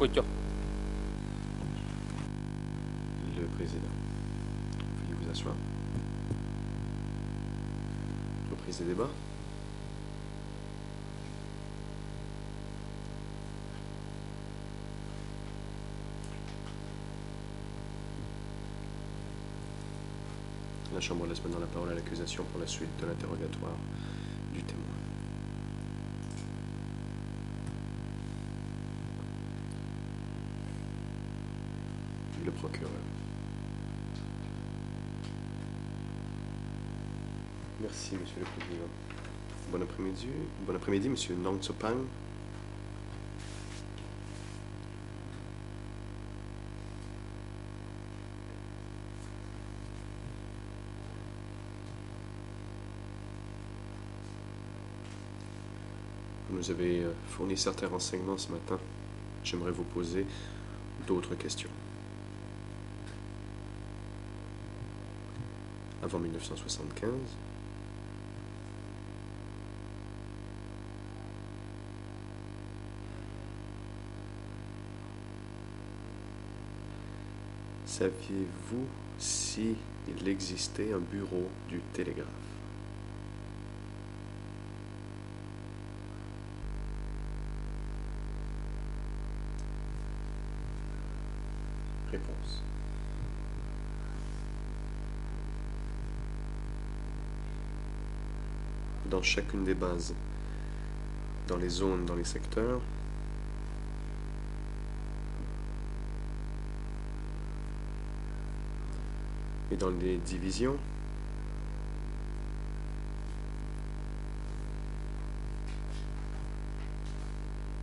photo. Le président. Veuillez vous asseoir. Reprise des débats. La Chambre laisse maintenant la parole à l'accusation pour la suite de l'interrogatoire du témoin. Le procureur. Merci, Monsieur le Président. Bon après-midi, Monsieur Nong Tsopang. Vous nous avez fourni certains renseignements ce matin. J'aimerais vous poser d'autres questions. Avant 1975, saviez-vous s'il existait un bureau du télégraphe? Réponse. Dans chacune des bases, dans les zones, dans les secteurs, et dans les divisions,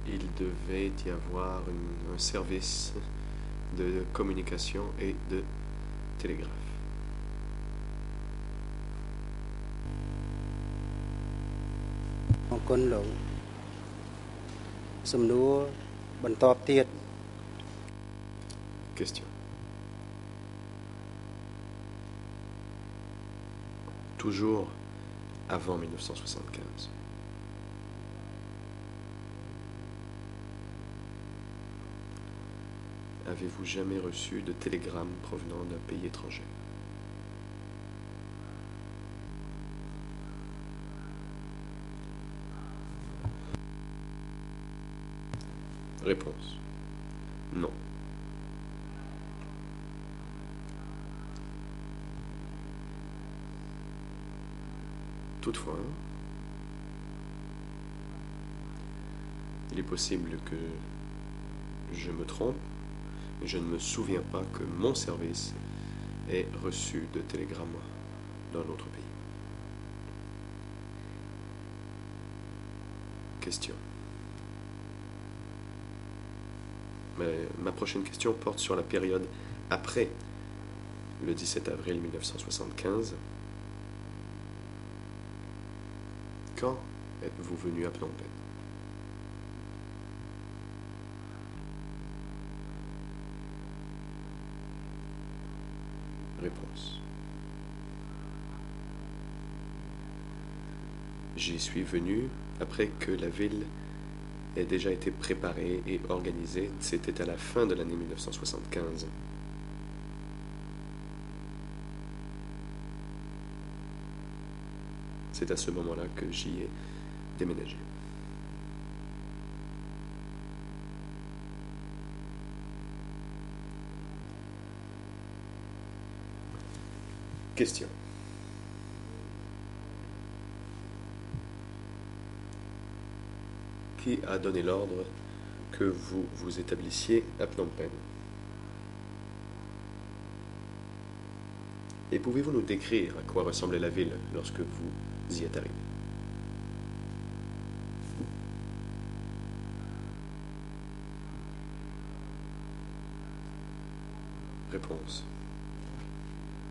il devait y avoir un service de communication et de télégraphe. Question. Toujours avant 1975. Avez-vous jamais reçu de télégramme provenant d'un pays étranger? Réponse. Non. Toutefois, il est possible que je me trompe, mais je ne me souviens pas que mon service ait reçu de télégramme d'un autre pays. Question. Mais ma prochaine question porte sur la période après le 17 avril 1975. Quand êtes-vous venu à Phnom Penh? Réponse. J'y suis venu après que la ville ait déjà été préparée et organisée. C'était à la fin de l'année 1975. C'est à ce moment-là que j'y ai déménagé. Question. Qui a donné l'ordre que vous vous établissiez à Phnom Penh? Et pouvez-vous nous décrire à quoi ressemblait la ville lorsque vous y êtes arrivé? Réponse.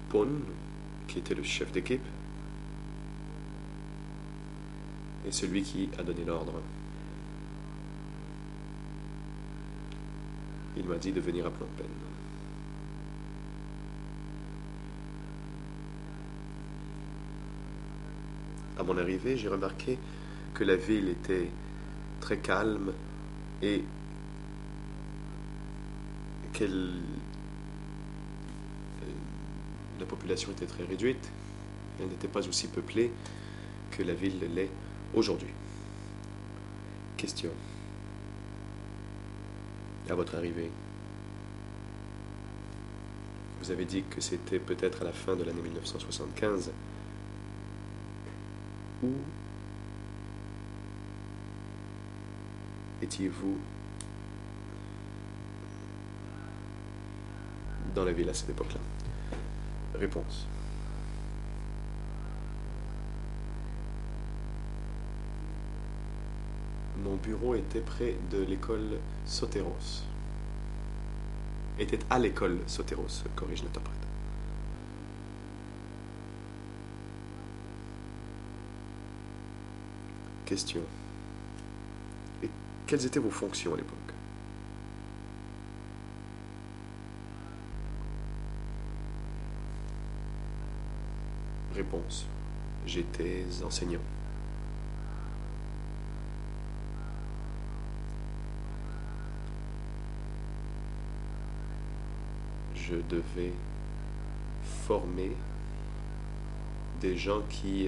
Pun, qui était le chef d'équipe, est celui qui a donné l'ordre. Il m'a dit de venir à Phnom Penh. À mon arrivée, j'ai remarqué que la ville était très calme et la population était très réduite, elle n'était pas aussi peuplée que la ville l'est aujourd'hui. Question. À votre arrivée, vous avez dit que c'était peut-être à la fin de l'année 1975. Où étiez-vous dans la ville à cette époque-là? Réponse. Mon bureau était près de l'école Soteros. Était à l'école Soteros, corrige l'interprète. Question. Et quelles étaient vos fonctions à l'époque? Réponse. J'étais enseignant. Je devais former des gens qui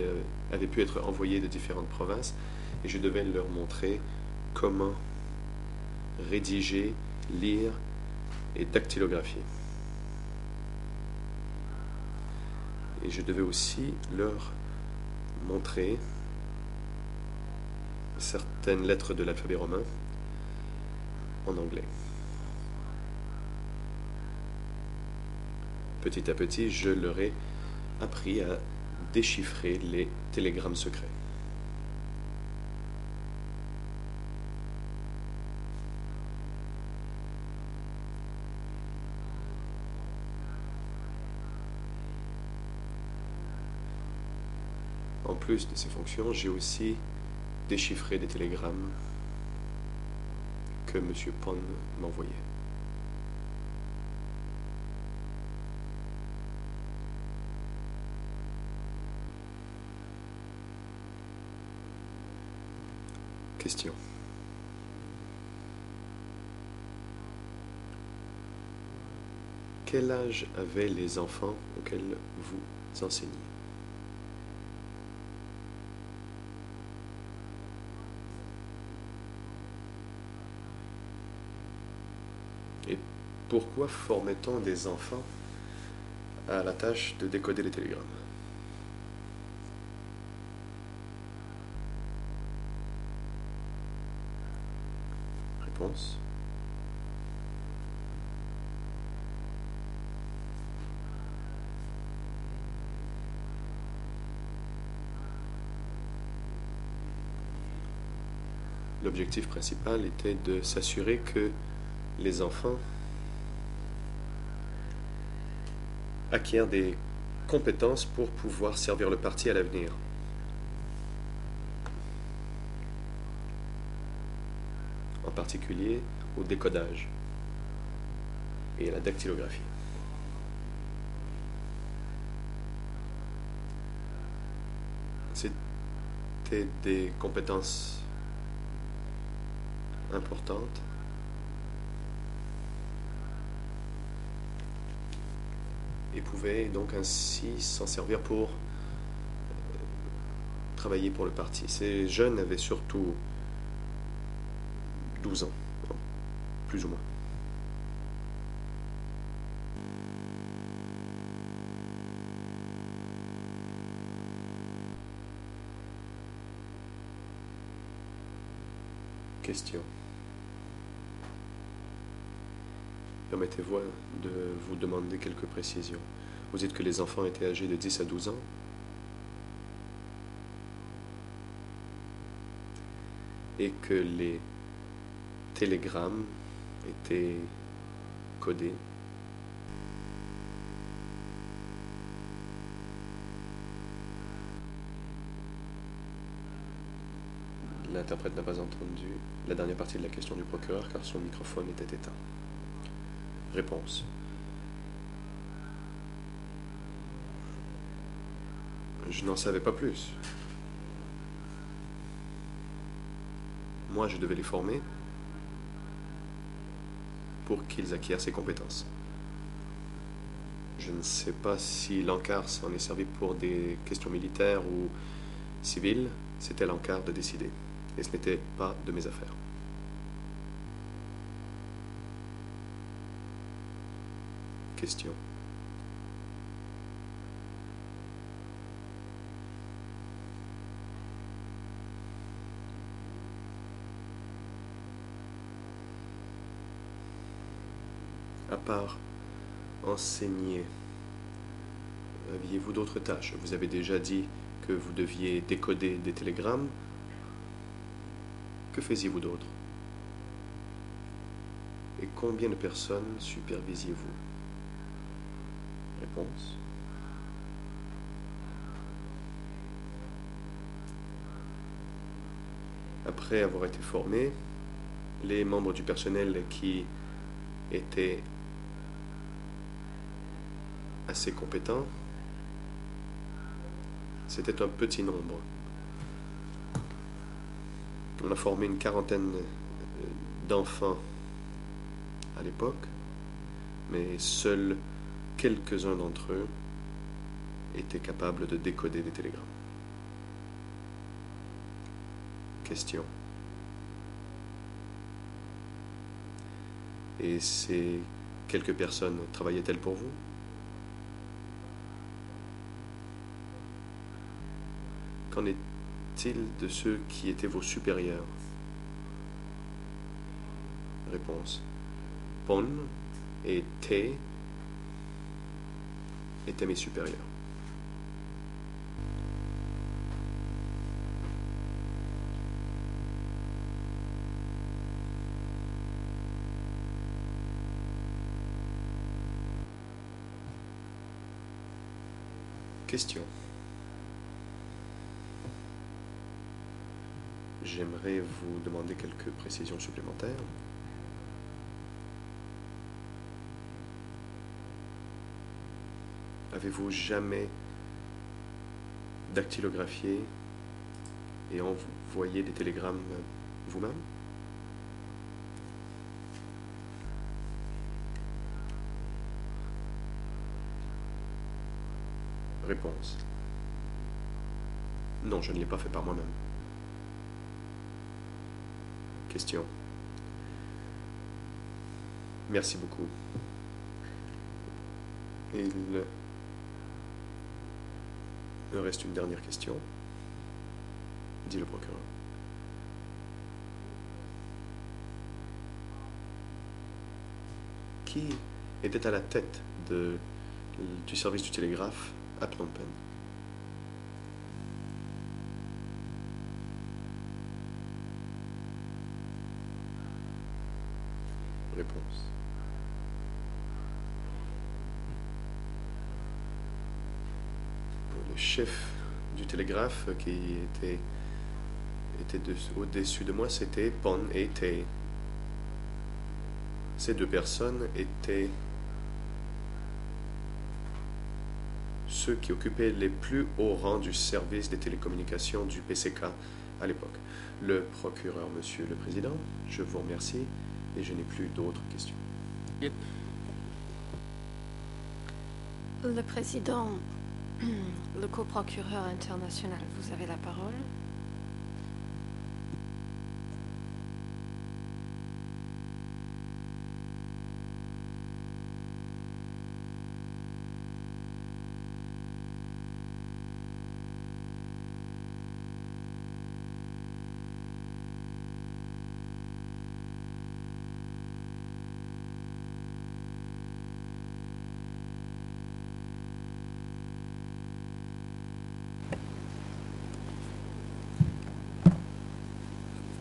avaient pu être envoyés de différentes provinces et je devais leur montrer comment rédiger, lire et dactylographier. Et je devais aussi leur montrer certaines lettres de l'alphabet romain en anglais. Petit à petit, je leur ai appris à déchiffrer les télégrammes secrets. En plus de ces fonctions, j'ai aussi déchiffré des télégrammes que M. Pond m'envoyait. Question. Quel âge avaient les enfants auxquels vous enseignez? Et pourquoi formait-on des enfants à la tâche de décoder les télégrammes? Réponse. L'objectif principal était de s'assurer que les enfants acquièrent des compétences pour pouvoir servir le parti à l'avenir. En particulier au décodage et à la dactylographie. C'était des compétences importantes et pouvaient donc ainsi s'en servir pour travailler pour le parti. Ces jeunes avaient surtout 12 ans, plus ou moins. Question. Permettez-vous de vous demander quelques précisions. Vous dites que les enfants étaient âgés de 10 à 12 ans. Et que les télégrammes étaient codés. L'interprète n'a pas entendu la dernière partie de la question du procureur car son microphone était éteint. Réponse. Je n'en savais pas plus. Moi, je devais les former pour qu'ils acquièrent ces compétences. Je ne sais pas si l'encart s'en est servi pour des questions militaires ou civiles. C'était l'encart de décider. Et ce n'était pas de mes affaires. Question. À part enseigner, aviez-vous d'autres tâches? Vous avez déjà dit que vous deviez décoder des télégrammes. Que faisiez-vous d'autre? Et combien de personnes supervisiez-vous? Réponse. Après avoir été formés, les membres du personnel qui étaient assez compétents, c'était un petit nombre. On a formé une quarantaine d'enfants à l'époque, mais seuls quelques-uns d'entre eux étaient capables de décoder des télégrammes. Question. Et ces quelques personnes travaillaient-elles pour vous? Qu'en est-il de ceux qui étaient vos supérieurs? Réponse. Pon et Te étaient mes supérieurs. Question. J'aimerais vous demander quelques précisions supplémentaires. Avez-vous jamais dactylographié et envoyé des télégrammes vous-même? Réponse. Non, je ne l'ai pas fait par moi-même. Question. Merci beaucoup. Il me reste une dernière question, dit le procureur. Qui était à la tête du service du télégraphe à Phnom Penh? Réponse. Le chef du télégraphe qui était au-dessus de moi, c'était Pon et Te. Ces deux personnes étaient ceux qui occupaient les plus hauts rangs du service des télécommunications du PCK à l'époque. Le procureur, Monsieur le Président, je vous remercie et je n'ai plus d'autres questions. Le Président, le coprocureur international, vous avez la parole.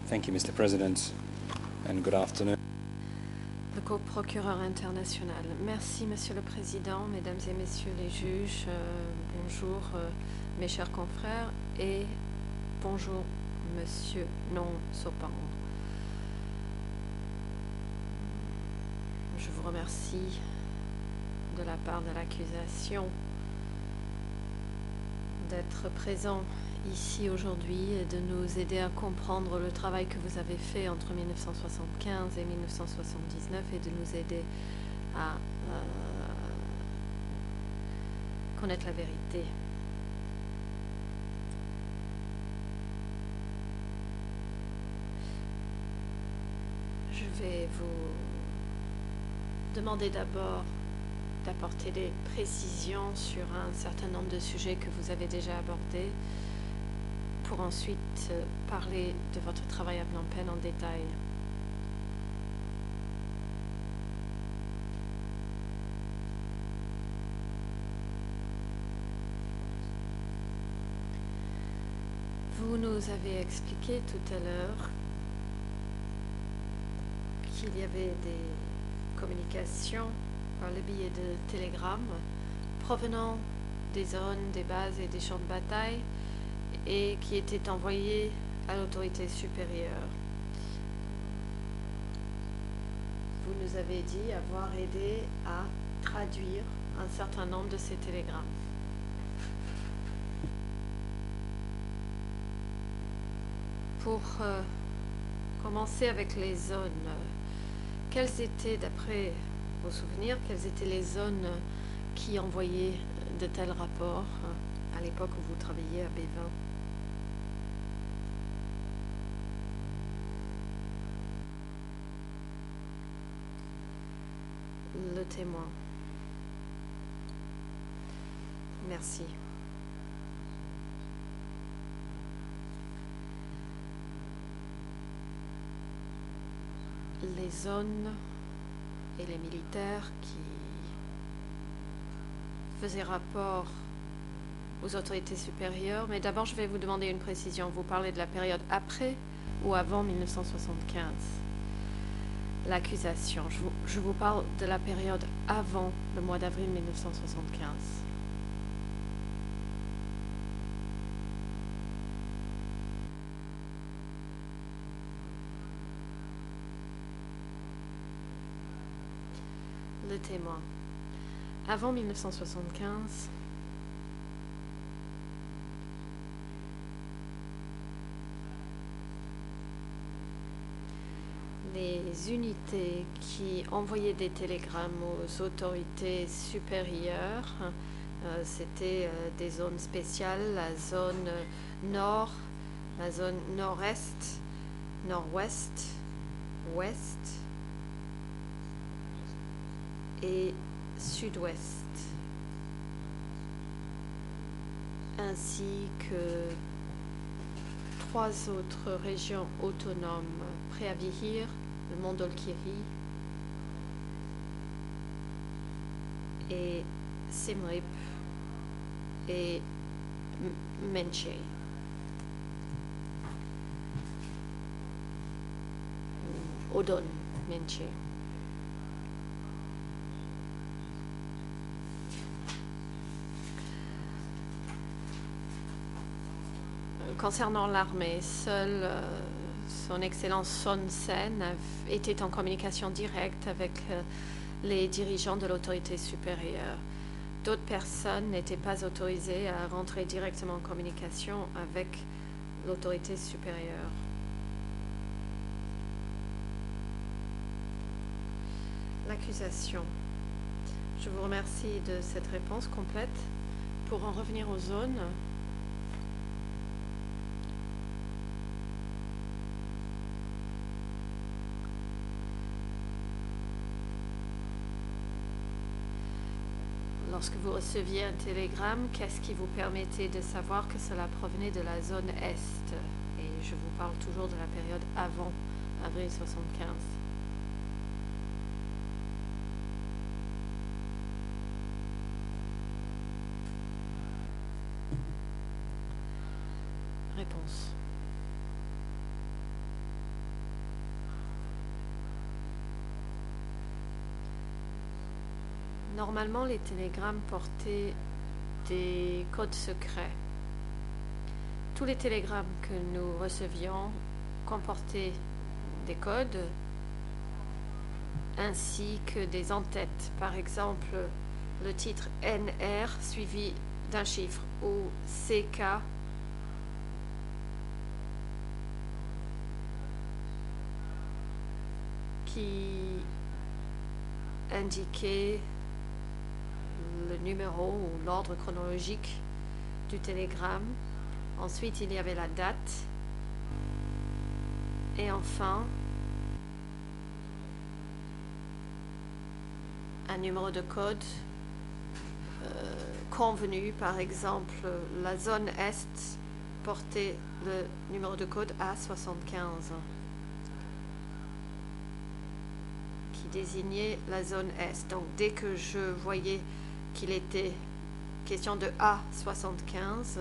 Thank you, Mr. President, and good afternoon. Le coprocureur international. Merci, Monsieur le Président, Mesdames et Messieurs les juges. Bonjour, mes chers confrères, et bonjour, Monsieur Non Sopang. Je vous remercie de la part de l'accusation d'être présent ici aujourd'hui et de nous aider à comprendre le travail que vous avez fait entre 1975 et 1979 et de nous aider à connaître la vérité. Je vais vous demander d'abord d'apporter des précisions sur un certain nombre de sujets que vous avez déjà abordés pour ensuite parler de votre travail à Phnom Penh en détail. Vous nous avez expliqué tout à l'heure qu'il y avait des communications par le biais de télégrammes provenant des zones, des bases et des champs de bataille et qui étaient envoyés à l'autorité supérieure. Vous nous avez dit avoir aidé à traduire un certain nombre de ces télégrammes. Pour commencer avec les zones, quelles étaient, d'après vos souvenirs, quelles étaient les zones qui envoyaient de tels rapports à l'époque où vous travailliez à B20? Le témoin. Merci. Les zones et les militaires qui faisaient rapport aux autorités supérieures. Mais d'abord, je vais vous demander une précision. Vous parlez de la période après ou avant 1975? L'accusation. Je vous parle de la période avant le mois d'avril 1975. Le témoin. Avant 1975, les unités qui envoyaient des télégrammes aux autorités supérieures, c'était des zones spéciales, la zone nord, la zone nord-est, nord-ouest, ouest et sud-ouest, ainsi que 3 autres régions autonomes, Preah-Vihear, le Mondulkiri et Siem Reap et Meanchey. Odon, Meanchey. Concernant l'armée, seule son Excellence Son Sen était en communication directe avec les dirigeants de l'autorité supérieure. D'autres personnes n'étaient pas autorisées à rentrer directement en communication avec l'autorité supérieure. L'accusation. Je vous remercie de cette réponse complète. Pour en revenir aux zones, lorsque vous receviez un télégramme, qu'est-ce qui vous permettait de savoir que cela provenait de la zone Est? Et je vous parle toujours de la période avant avril 75. Réponse. Normalement, les télégrammes portaient des codes secrets. Tous les télégrammes que nous recevions comportaient des codes ainsi que des en-têtes. Par exemple, le titre NR suivi d'un chiffre ou CK qui indiquait le numéro ou l'ordre chronologique du télégramme. Ensuite, il y avait la date. Et enfin, un numéro de code convenu. Par exemple, la zone Est portait le numéro de code A75 qui désignait la zone Est. Donc dès que je voyais qu'il était question de A75,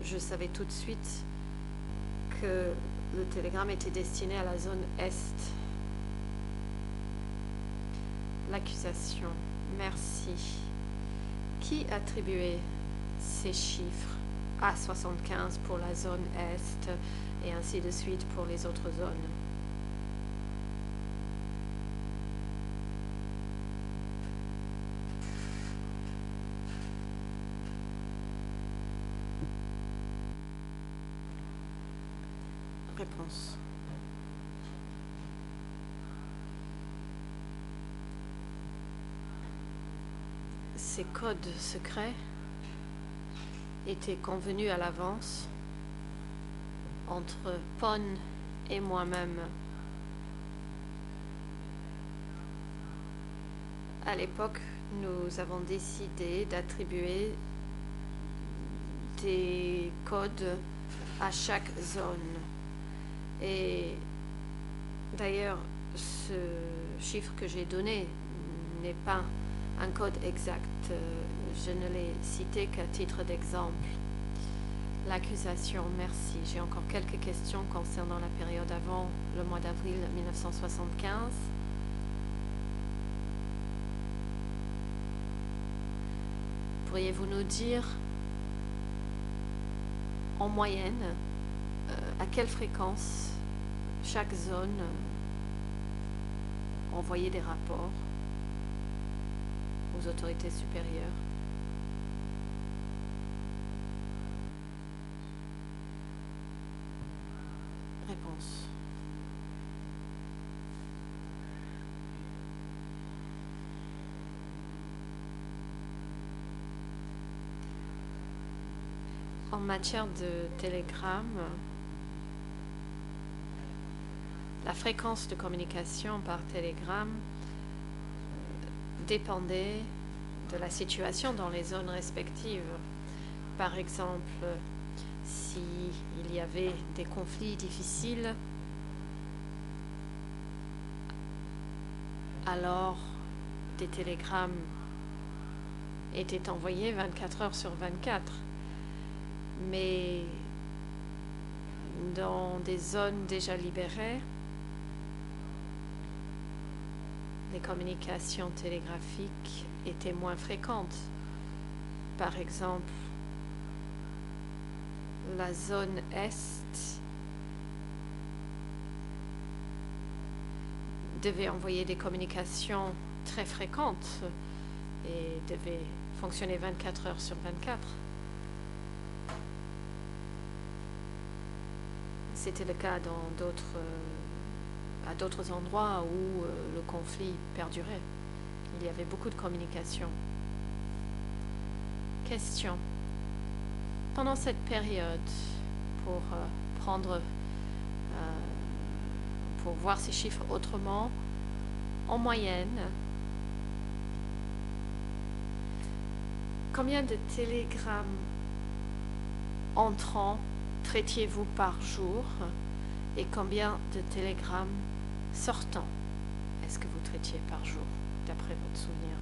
je savais tout de suite que le télégramme était destiné à la zone Est. L'accusation. Merci. Qui attribuait ces chiffres A75 pour la zone Est et ainsi de suite pour les autres zones? Réponse. Ces codes secrets étaient convenus à l'avance entre Pon et moi-même. À l'époque, nous avons décidé d'attribuer des codes à chaque zone. Et d'ailleurs, ce chiffre que j'ai donné n'est pas un code exact. Je ne l'ai cité qu'à titre d'exemple. L'accusation, merci. J'ai encore quelques questions concernant la période avant le mois d'avril 1975. Pourriez-vous nous dire, en moyenne, à quelle fréquence chaque zone envoyait des rapports aux autorités supérieures? Réponse. En matière de télégramme, la fréquence de communication par télégramme dépendait de la situation dans les zones respectives. Par exemple, s'il y avait des conflits difficiles, alors des télégrammes étaient envoyés 24 heures sur 24. Mais dans des zones déjà libérées, les communications télégraphiques étaient moins fréquentes. Par exemple, la zone Est devait envoyer des communications très fréquentes et devait fonctionner 24 heures sur 24. C'était le cas à d'autres endroits où le conflit perdurait. Il y avait beaucoup de communication. Question. Pendant cette période, pour voir ces chiffres autrement, en moyenne, combien de télégrammes entrants traitiez-vous par jour et combien de télégrammes sortants est-ce que vous traitiez par jour, d'après votre souvenir?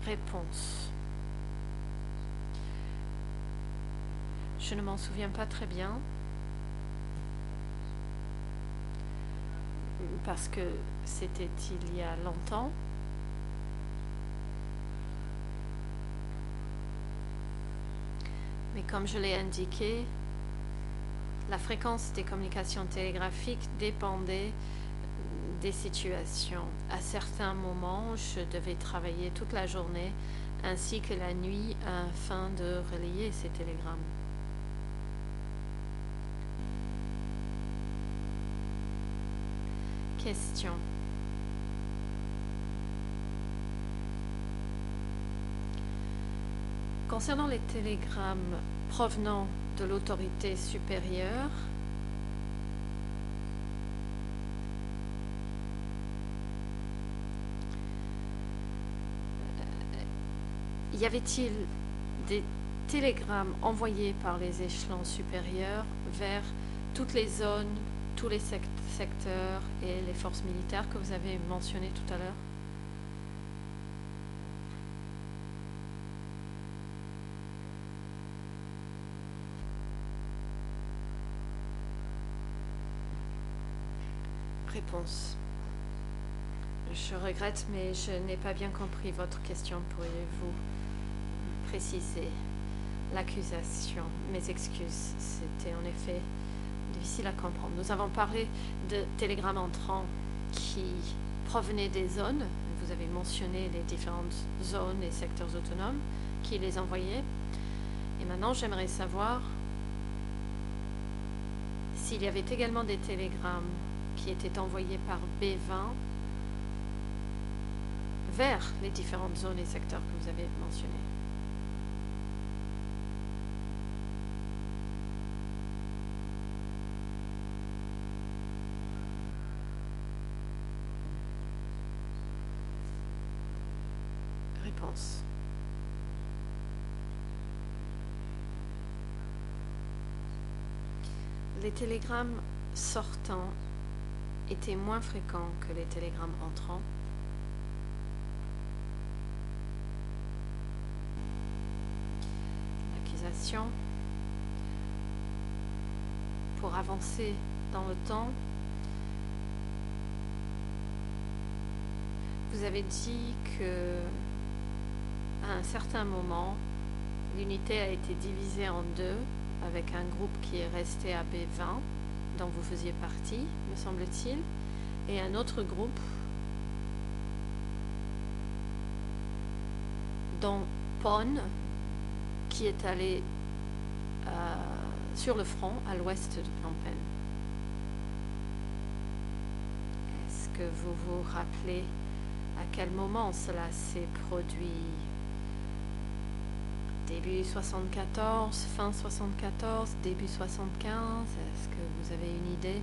Réponse. Je ne m'en souviens pas très bien parce que c'était il y a longtemps. Mais comme je l'ai indiqué, la fréquence des communications télégraphiques dépendait des situations. À certains moments, je devais travailler toute la journée ainsi que la nuit afin de relayer ces télégrammes. Question. Concernant les télégrammes provenant de l'autorité supérieure, y avait-il des télégrammes envoyés par les échelons supérieurs vers toutes les zones, tous les secteurs et les forces militaires que vous avez mentionnées tout à l'heure? Réponse. Je regrette, mais je n'ai pas bien compris votre question. Pourriez-vous préciser l'accusation? Mes excuses, c'était en effet difficile à comprendre. Nous avons parlé de télégrammes entrants qui provenaient des zones. Vous avez mentionné les différentes zones et secteurs autonomes qui les envoyaient. Et maintenant, j'aimerais savoir s'il y avait également des télégrammes qui étaient envoyés par B20 vers les différentes zones et secteurs que vous avez mentionnés. Réponse. Les télégrammes sortants étaient moins fréquents que les télégrammes entrants. L'accusation. Pour avancer dans le temps, vous avez dit que à un certain moment, l'unité a été divisée en deux avec un groupe qui est resté à B20 dont vous faisiez partie, me semble-t-il, et un autre groupe dont PON qui est allé sur le front à l'ouest de Phnom Penh. Est-ce que vous vous rappelez à quel moment cela s'est produit? Début 74, fin 74, début 75? Est-ce que vous avez une idée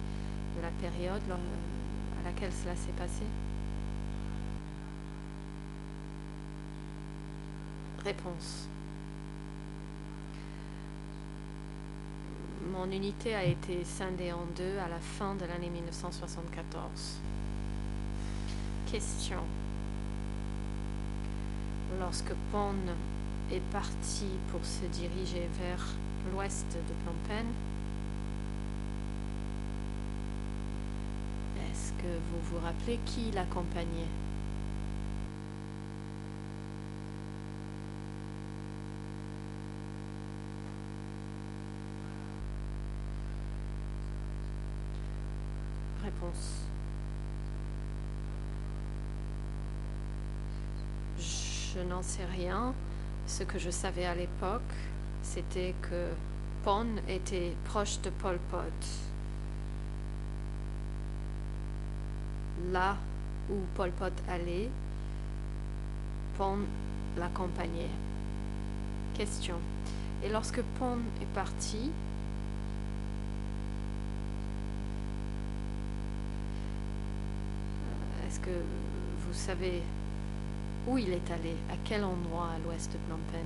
de la période à laquelle cela s'est passé? Réponse. Mon unité a été scindée en deux à la fin de l'année 1974. Question. Lorsque PON est parti pour se diriger vers l'ouest de Phnom Penh, est-ce que vous vous rappelez qui l'accompagnait? Réponse. Je n'en sais rien. Ce que je savais à l'époque, c'était que PON était proche de Pol Pot. Là où Pol Pot allait, PON l'accompagnait. Question. Et lorsque PON est parti, est-ce que vous savez où il est allé? À quel endroit à l'ouest de Phnom Penh?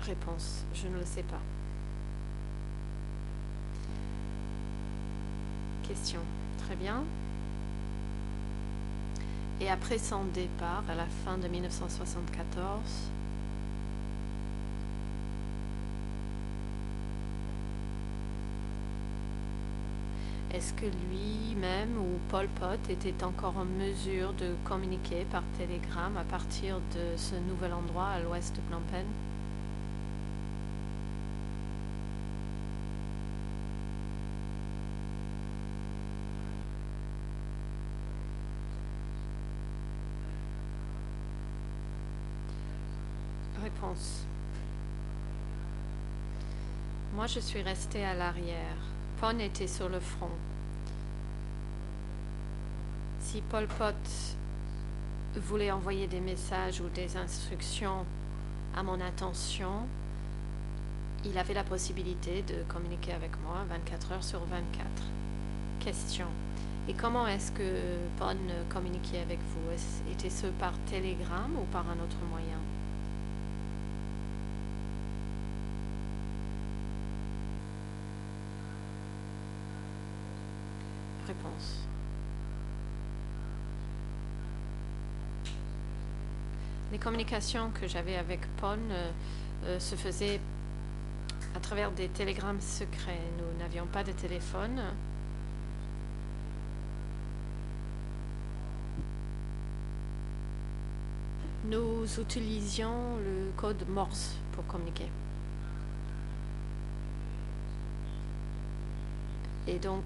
Réponse. Je ne le sais pas. Question. Très bien. Et après son départ, à la fin de 1974, est-ce que lui-même ou Pol Pot était encore en mesure de communiquer par télégramme à partir de ce nouvel endroit à l'ouest de Phnom Penh? Réponse. Moi, je suis restée à l'arrière. Pon était sur le front. Si Pol Pot voulait envoyer des messages ou des instructions à mon attention, il avait la possibilité de communiquer avec moi 24 heures sur 24. Question. Et comment est-ce que Pon communiquait avec vous? Était-ce par télégramme ou par un autre moyen? Réponse. Les communications que j'avais avec Pon se faisaient à travers des télégrammes secrets. Nous n'avions pas de téléphone. Nous utilisions le code Morse pour communiquer. Et donc,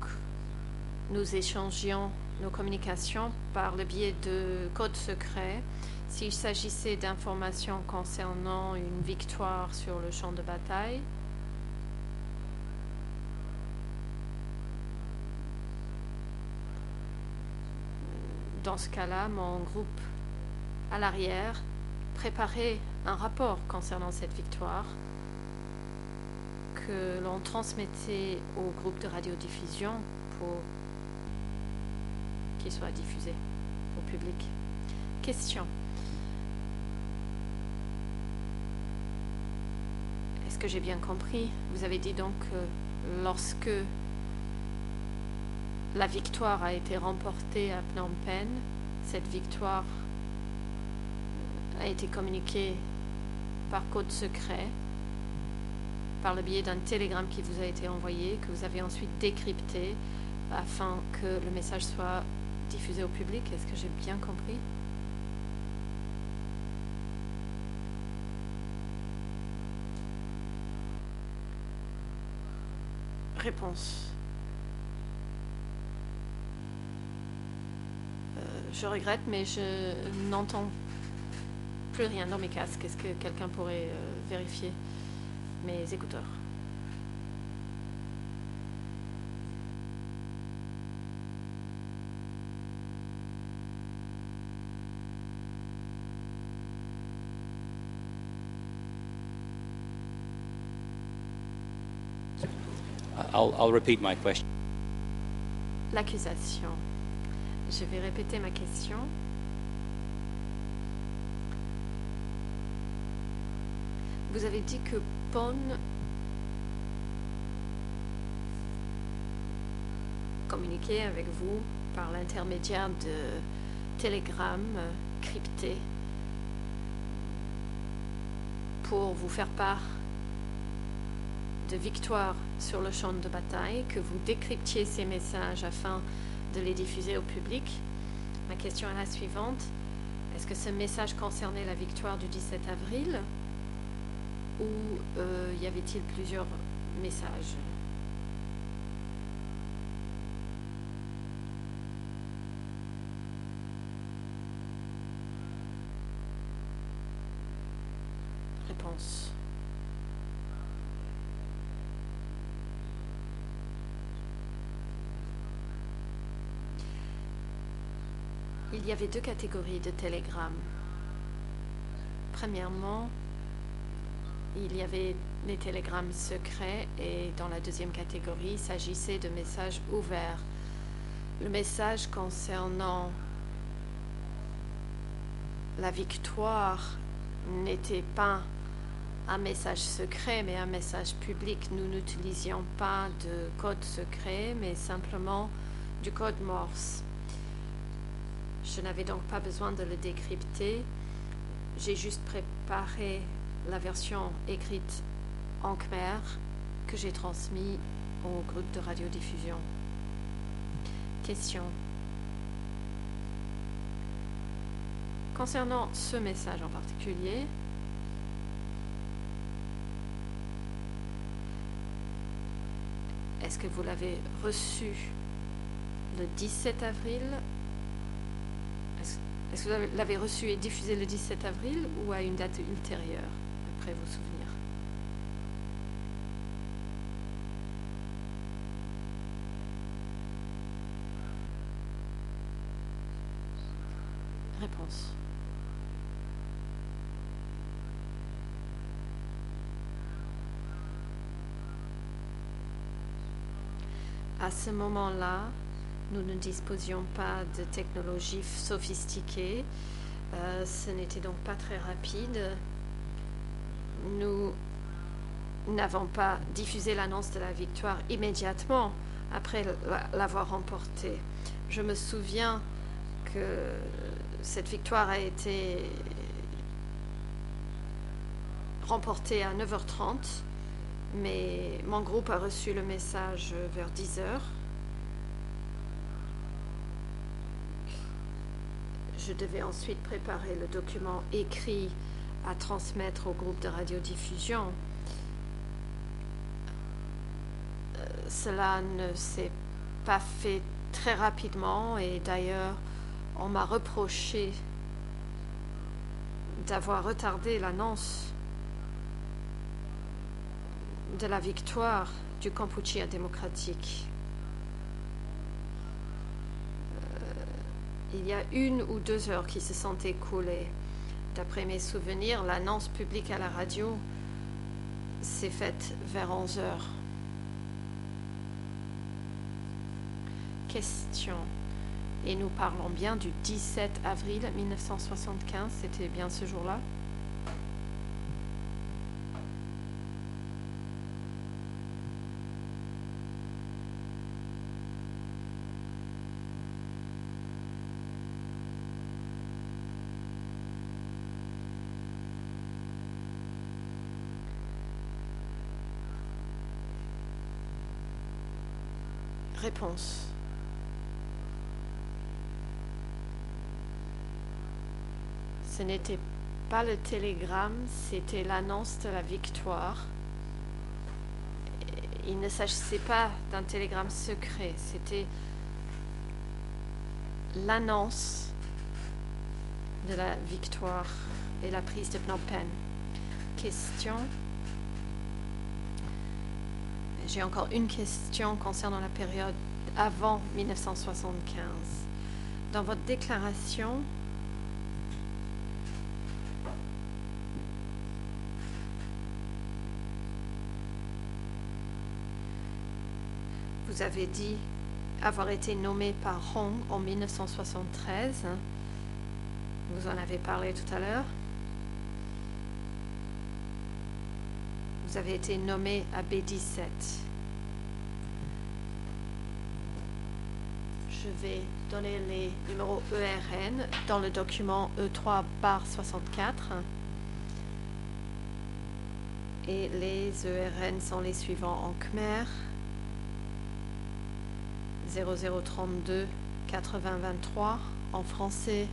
nous échangions nos communications par le biais de codes secrets. S'il s'agissait d'informations concernant une victoire sur le champ de bataille, dans ce cas-là, mon groupe à l'arrière préparait un rapport concernant cette victoire que l'on transmettait au groupe de radiodiffusion pour qu'il soit diffusé au public. Question. Est-ce que j'ai bien compris? Vous avez dit donc que lorsque la victoire a été remportée à Phnom Penh, cette victoire a été communiquée par code secret, par le biais d'un télégramme qui vous a été envoyé, que vous avez ensuite décrypté afin que le message soit diffusé au public. Est-ce que j'ai bien compris? Réponse. Je regrette, mais je n'entends plus rien dans mes casques. Est-ce que quelqu'un pourrait vérifier mes écouteurs? I'll repeat my question. L'accusation. Je vais répéter ma question. Vous avez dit que Pon communiquait avec vous par l'intermédiaire de télégrammes cryptés pour vous faire part de victoires sur le champ de bataille, que vous décryptiez ces messages afin de les diffuser au public. Ma question est la suivante. Est-ce que ce message concernait la victoire du 17 avril ou y avait-il plusieurs messages? Réponse. Il y avait deux catégories de télégrammes. Premièrement, il y avait les télégrammes secrets et dans la deuxième catégorie, il s'agissait de messages ouverts. Le message concernant la victoire n'était pas un message secret, mais un message public. Nous n'utilisions pas de code secret, mais simplement du code Morse. Je n'avais donc pas besoin de le décrypter. J'ai juste préparé la version écrite en khmer que j'ai transmise au groupe de radiodiffusion. Question. Concernant ce message en particulier, est-ce que vous l'avez reçu le 17 avril? Est-ce que vous l'avez reçu et diffusé le 17 avril ou à une date ultérieure, après vos souvenirs? Réponse. À ce moment-là, nous ne disposions pas de technologies sophistiquées. Ce n'était donc pas très rapide. Nous n'avons pas diffusé l'annonce de la victoire immédiatement après l'avoir remportée. Je me souviens que cette victoire a été remportée à 9h30, mais mon groupe a reçu le message vers 10h. Je devais ensuite préparer le document écrit à transmettre au groupe de radiodiffusion. Cela ne s'est pas fait très rapidement et d'ailleurs, on m'a reproché d'avoir retardé l'annonce de la victoire du Kampuchea démocratique. Il y a 1 ou 2 heures qui se sont écoulées. D'après mes souvenirs, l'annonce publique à la radio s'est faite vers 11 heures. Question. Et nous parlons bien du 17 avril 1975, c'était bien ce jour-là? Réponse. Ce n'était pas le télégramme, c'était l'annonce de la victoire. Il ne s'agissait pas d'un télégramme secret, c'était l'annonce de la victoire et la prise de Phnom Penh. Question. J'ai encore une question concernant la période avant 1975. Dans votre déclaration, vous avez dit avoir été nommé par Hong en 1973. Vous en avez parlé tout à l'heure. Vous avez été nommé à B17. Je vais donner les numéros ERN dans le document E3/64. Et les ERN sont les suivants en Khmer. 0032 8023, en français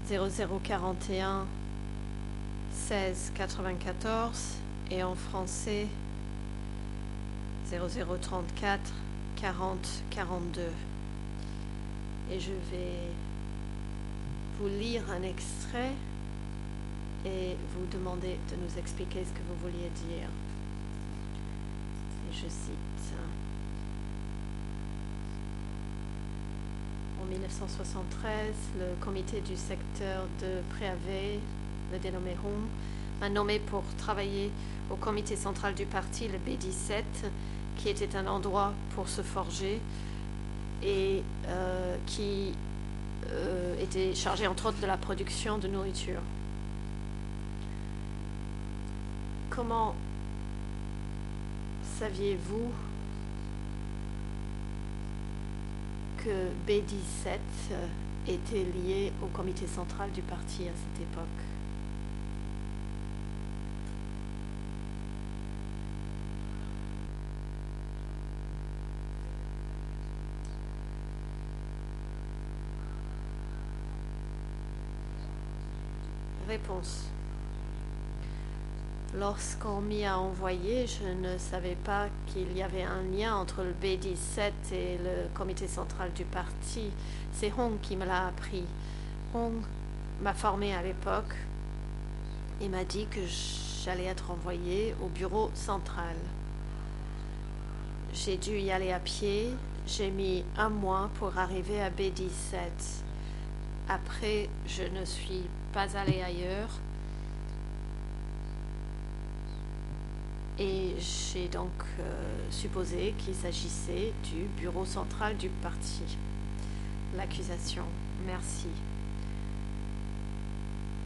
0041 16 94 et en français 0034 40 42. Et je vais vous lire un extrait et vous demander de nous expliquer ce que vous vouliez dire. Et je cite. En 1973, le comité du secteur de Preavé, le dénommé Hong, m'a nommé pour travailler au comité central du parti, le B17, qui était un endroit pour se forger et qui était chargé entre autres de la production de nourriture. Comment saviez-vous que B17 était lié au comité central du parti à cette époque? Réponse. Lorsqu'on m'y a envoyé, je ne savais pas qu'il y avait un lien entre le B17 et le comité central du parti. C'est Hong qui me l'a appris. Hong m'a formé à l'époque et m'a dit que j'allais être envoyée au bureau central. J'ai dû y aller à pied. J'ai mis 1 mois pour arriver à B17. Après, je ne suis pas allée ailleurs. Et j'ai donc supposé qu'il s'agissait du bureau central du parti. L'accusation. Merci.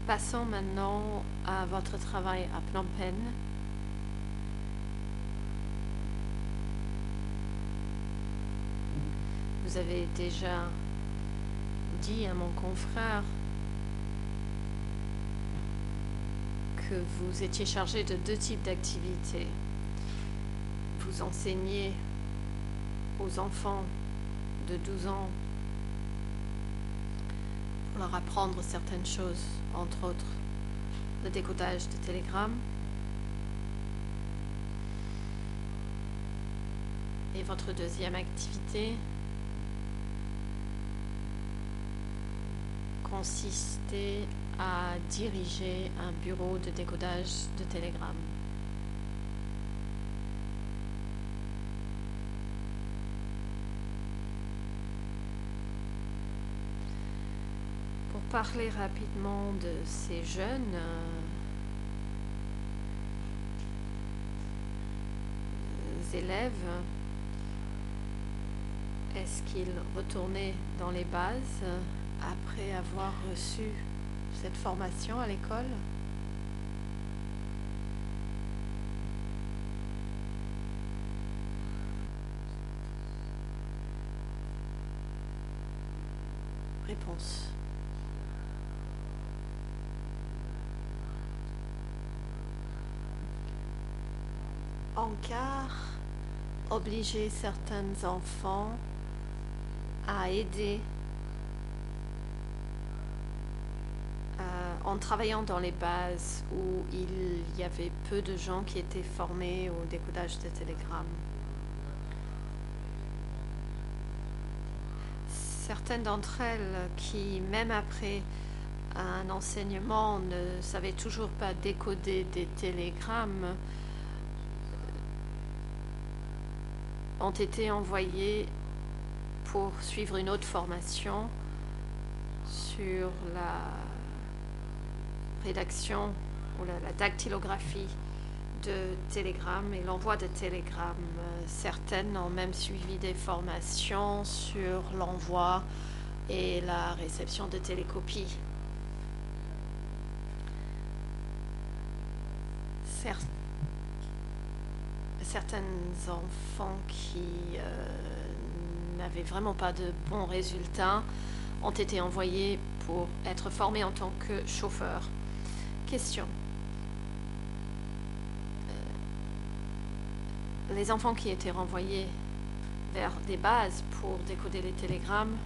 Passons maintenant à votre travail à Phnom Penh. Vous avez déjà dit à mon confrère que vous étiez chargé de 2 types d'activités. Vous enseignez aux enfants de 12 ans pour leur apprendre certaines choses, entre autres le décodage de télégrammes. Et votre deuxième activité consistait à diriger un bureau de décodage de télégrammes. Pour parler rapidement de ces jeunes élèves, est-ce qu'ils retournaient dans les bases après avoir reçu cette formation à l'école? Réponse. Ankar obligeait certains enfants à aider en travaillant dans les bases où il y avait peu de gens qui étaient formés au décodage de télégrammes. Certaines d'entre elles qui, même après un enseignement, ne savaient toujours pas décoder des télégrammes, ont été envoyées pour suivre une autre formation sur la rédaction ou la dactylographie de télégrammes et l'envoi de télégrammes. Certaines ont même suivi des formations sur l'envoi et la réception de télécopies. Certains enfants qui n'avaient vraiment pas de bons résultats ont été envoyés pour être formés en tant que chauffeurs. Question. Les enfants qui étaient renvoyés vers des bases pour décoder les télégrammes,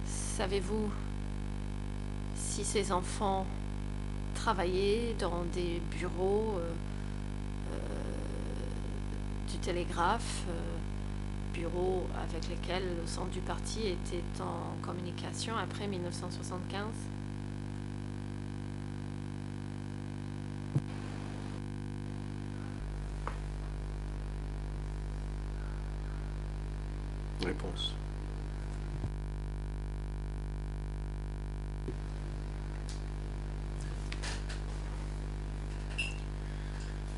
savez-vous si ces enfants travaillaient dans des bureaux du télégraphe, bureaux avec lesquels le centre du parti était en communication après 1975? Réponse.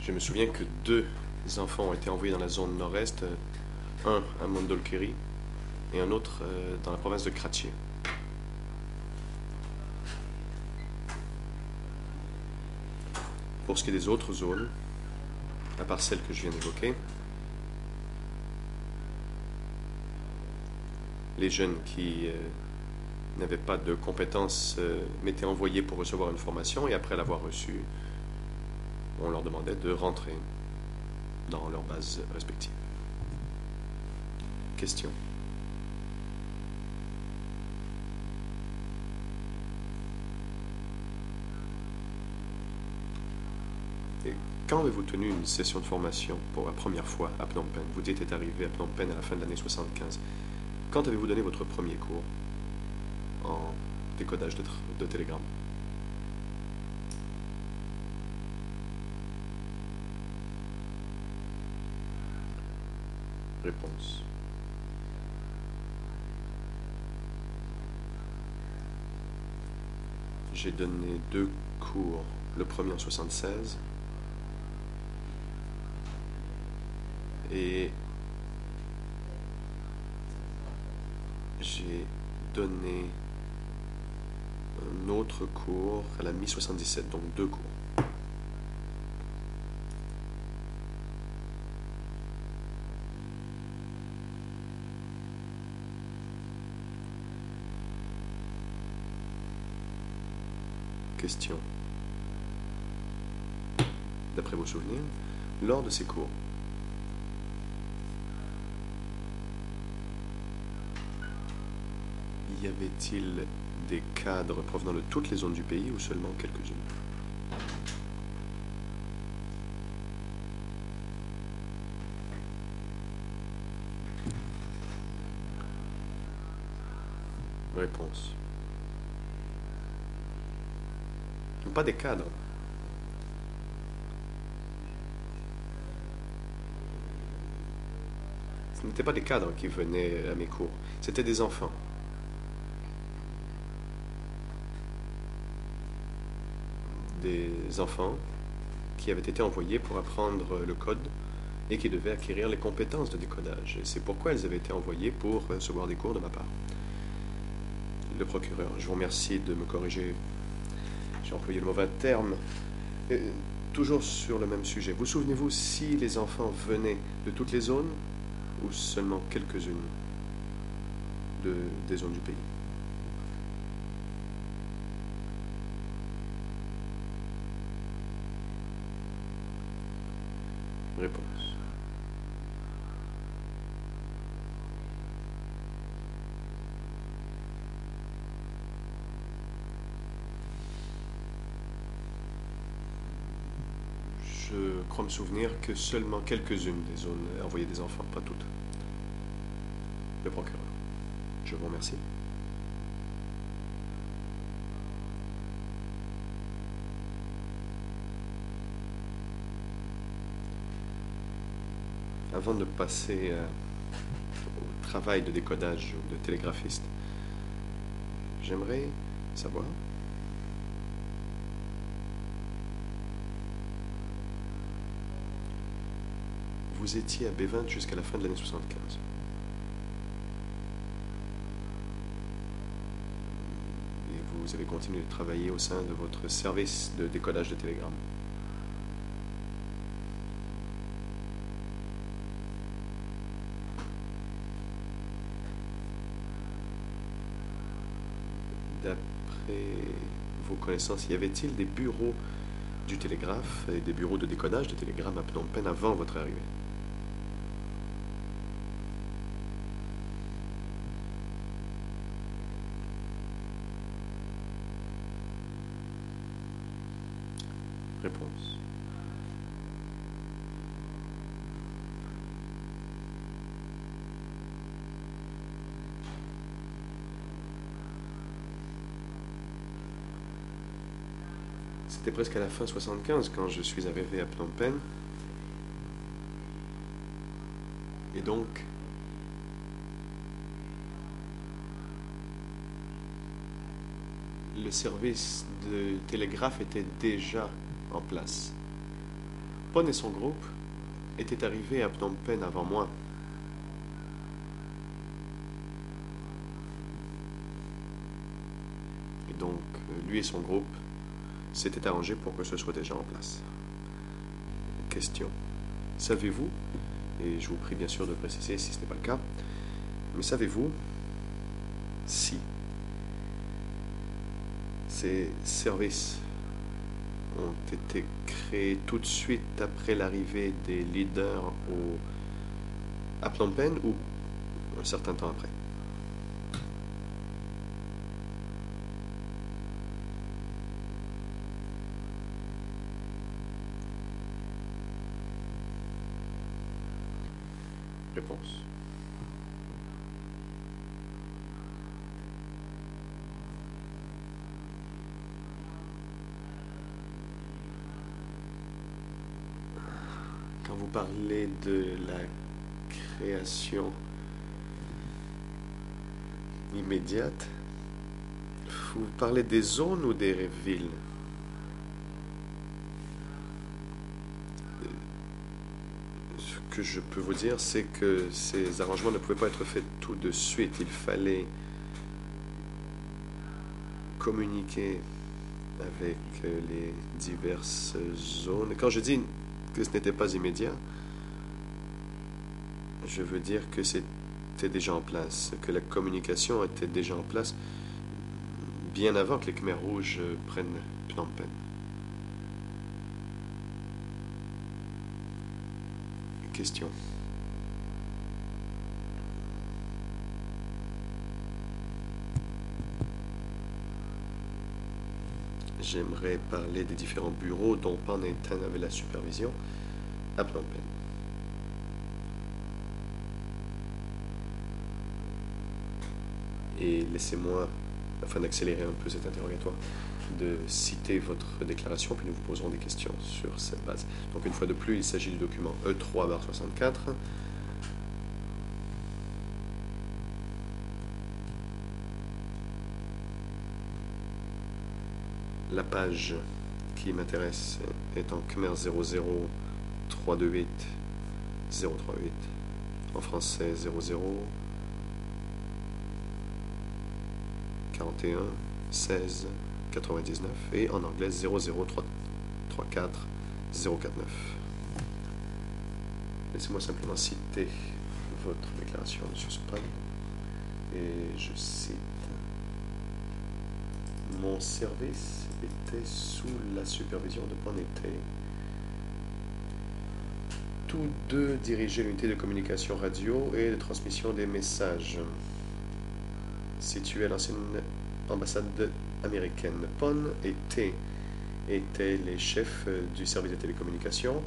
Je me souviens que 2 enfants ont été envoyés dans la zone nord-est, un à Mondulkiri et un autre dans la province de Kratchie. Pour ce qui est des autres zones, à part celle que je viens d'évoquer, les jeunes qui n'avaient pas de compétences m'étaient envoyés pour recevoir une formation et après l'avoir reçue, on leur demandait de rentrer dans leurs bases respectives. Question. Quand avez-vous tenu une session de formation pour la première fois à Phnom Penh? Vous étiez arrivé à Phnom Penh à la fin de l'année 75. Quand avez-vous donné votre premier cours en décodage de télégrammes? Réponse. J'ai donné 2 cours, le premier en 76 et j'ai donné un autre cours à la mi-77, donc 2 cours. Question. D'après vos souvenirs, lors de ces cours, y avait-il des cadres provenant de toutes les zones du pays ou seulement quelques-unes? Réponse. Pas des cadres. Ce n'étaient pas des cadres qui venaient à mes cours, c'était des enfants. Des enfants qui avaient été envoyés pour apprendre le code et qui devaient acquérir les compétences de décodage. Et c'est pourquoi elles avaient été envoyées pour recevoir des cours de ma part. Le procureur, je vous remercie de me corriger. J'ai employé le mauvais terme. Toujours sur le même sujet. Vous souvenez-vous si les enfants venaient de toutes les zones ou seulement quelques-unes des zones du pays? Réponse. Je crois me souvenir que seulement quelques-unes des zones envoyaient des enfants, pas toutes. Le procureur. Je vous remercie. Avant de passer au travail de décodage ou de télégraphiste, j'aimerais savoir vous étiez à B20 jusqu'à la fin de l'année 75. Et vous avez continué de travailler au sein de votre service de décodage de télégrammes. D'après vos connaissances, y avait-il des bureaux du télégraphe et des bureaux de décodage de télégrammes à Phnom Penh avant votre arrivée? Réponse. C'était presque à la fin 75 quand je suis arrivé à Phnom Penh. Et donc, le service de télégraphe était déjà en place. Pon et son groupe étaient arrivés à Phnom Penh avant moi. Et donc, lui et son groupe s'étaient arrangés pour que ce soit déjà en place. Question. Savez-vous, et je vous prie bien sûr de préciser si ce n'est pas le cas, mais savez-vous si ces services ont été créés tout de suite après l'arrivée des leaders à Phnom Penh ou un certain temps après? Réponse. Quand vous parlez de la création immédiate, vous parlez des zones ou des villes? Ce que je peux vous dire, c'est que ces arrangements ne pouvaient pas être faits tout de suite. Il fallait communiquer avec les diverses zones. Quand je dis que ce n'était pas immédiat, je veux dire que c'était déjà en place, que la communication était déjà en place bien avant que les Khmers rouges prennent Phnom Penh. Question. J'aimerais parler des différents bureaux dont Pan et Tan avaient la supervision à Phnom Penh. Et laissez-moi, afin d'accélérer un peu cet interrogatoire, de citer votre déclaration, puis nous vous poserons des questions sur cette base. Donc une fois de plus, il s'agit du document E3/64. La page qui m'intéresse est en Khmer 00328 038, en français 00 41 16 99 et en anglais 00334 049. Laissez-moi simplement citer votre déclaration, M. Span, et je cite: mon service était sous la supervision de Pan et Tay. Tous deux dirigeaient l'unité de communication radio et de transmission des messages située à l'ancienne ambassade américaine. Pan et Tay étaient les chefs du service de télécommunications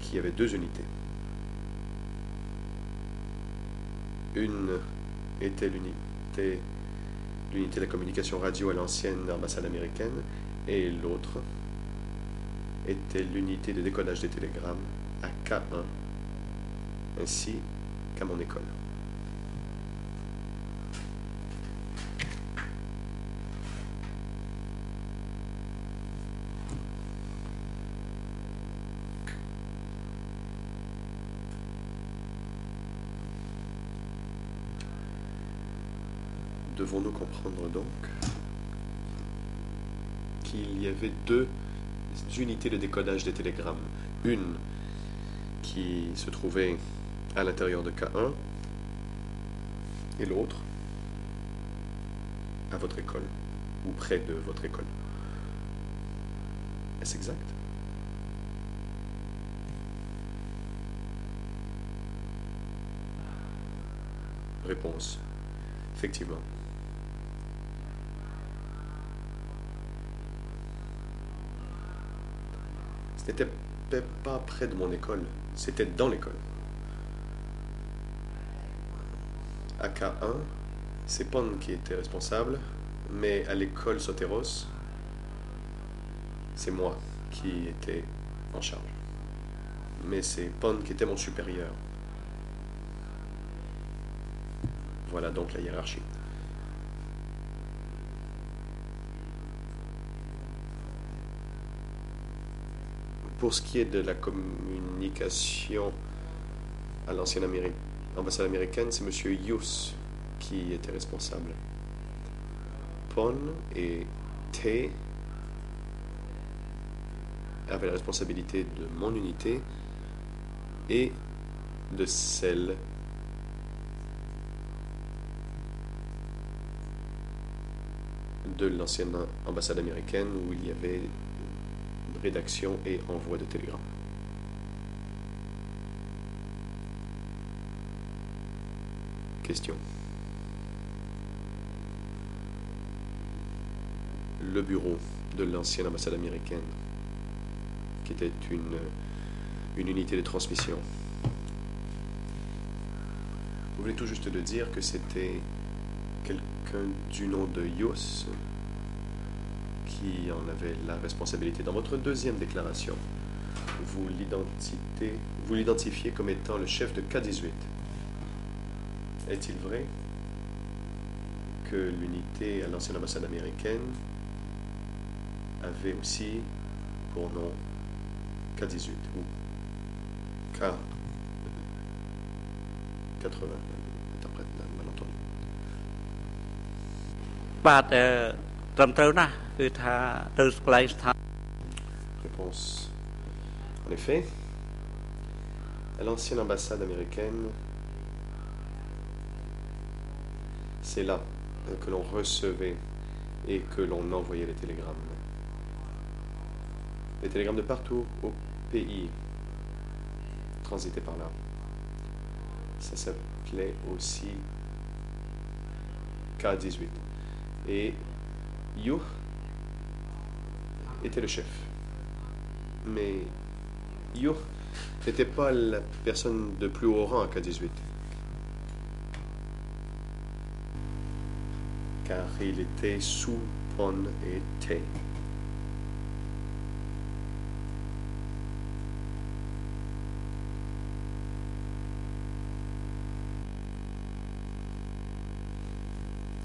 qui avait deux unités. Une était l'unité de la communication radio à l'ancienne ambassade américaine et l'autre était l'unité de décodage des télégrammes à K1 ainsi qu'à mon école. Devons-nous comprendre donc qu'il y avait deux unités de décodage des télégrammes, une qui se trouvait à l'intérieur de K1 et l'autre à votre école ou près de votre école? Est-ce exact? Réponse: effectivement. Ce n'était pas près de mon école, c'était dans l'école. À K1, c'est Pan qui était responsable, mais à l'école Soteros, c'est moi qui étais en charge. Mais c'est Pan qui était mon supérieur. Voilà donc la hiérarchie. Pour ce qui est de la communication à l'ancienne ambassade américaine, c'est M. Hughes qui était responsable. Pan et Tay avaient la responsabilité de mon unité et de celle de l'ancienne ambassade américaine où il y avait rédaction et envoi de télégrammes. Question. Le bureau de l'ancienne ambassade américaine, qui était une unité de transmission, Vous venez tout juste de dire que c'était quelqu'un du nom de Yus qui en avait la responsabilité. Dans votre deuxième déclaration, vous l'identifiez comme étant le chef de K-18. Est-il vrai que l'unité à l'ancienne ambassade américaine avait aussi pour nom K-18 ou K-80? Interprète mal entendu. បាទត្រឹមត្រូវណាស់គឺថាទៅកន្លែងស្ថាន Réponse. En effet, à l'ancienne ambassade américaine, c'est là que l'on recevait et que l'on envoyait les télégrammes. Les télégrammes de partout au pays transitaient par là. Ça s'appelait aussi K-18. Et Yuh était le chef. Mais Yuh n'était pas la personne de plus haut rang à K-18. Car il était sous Pon et Te.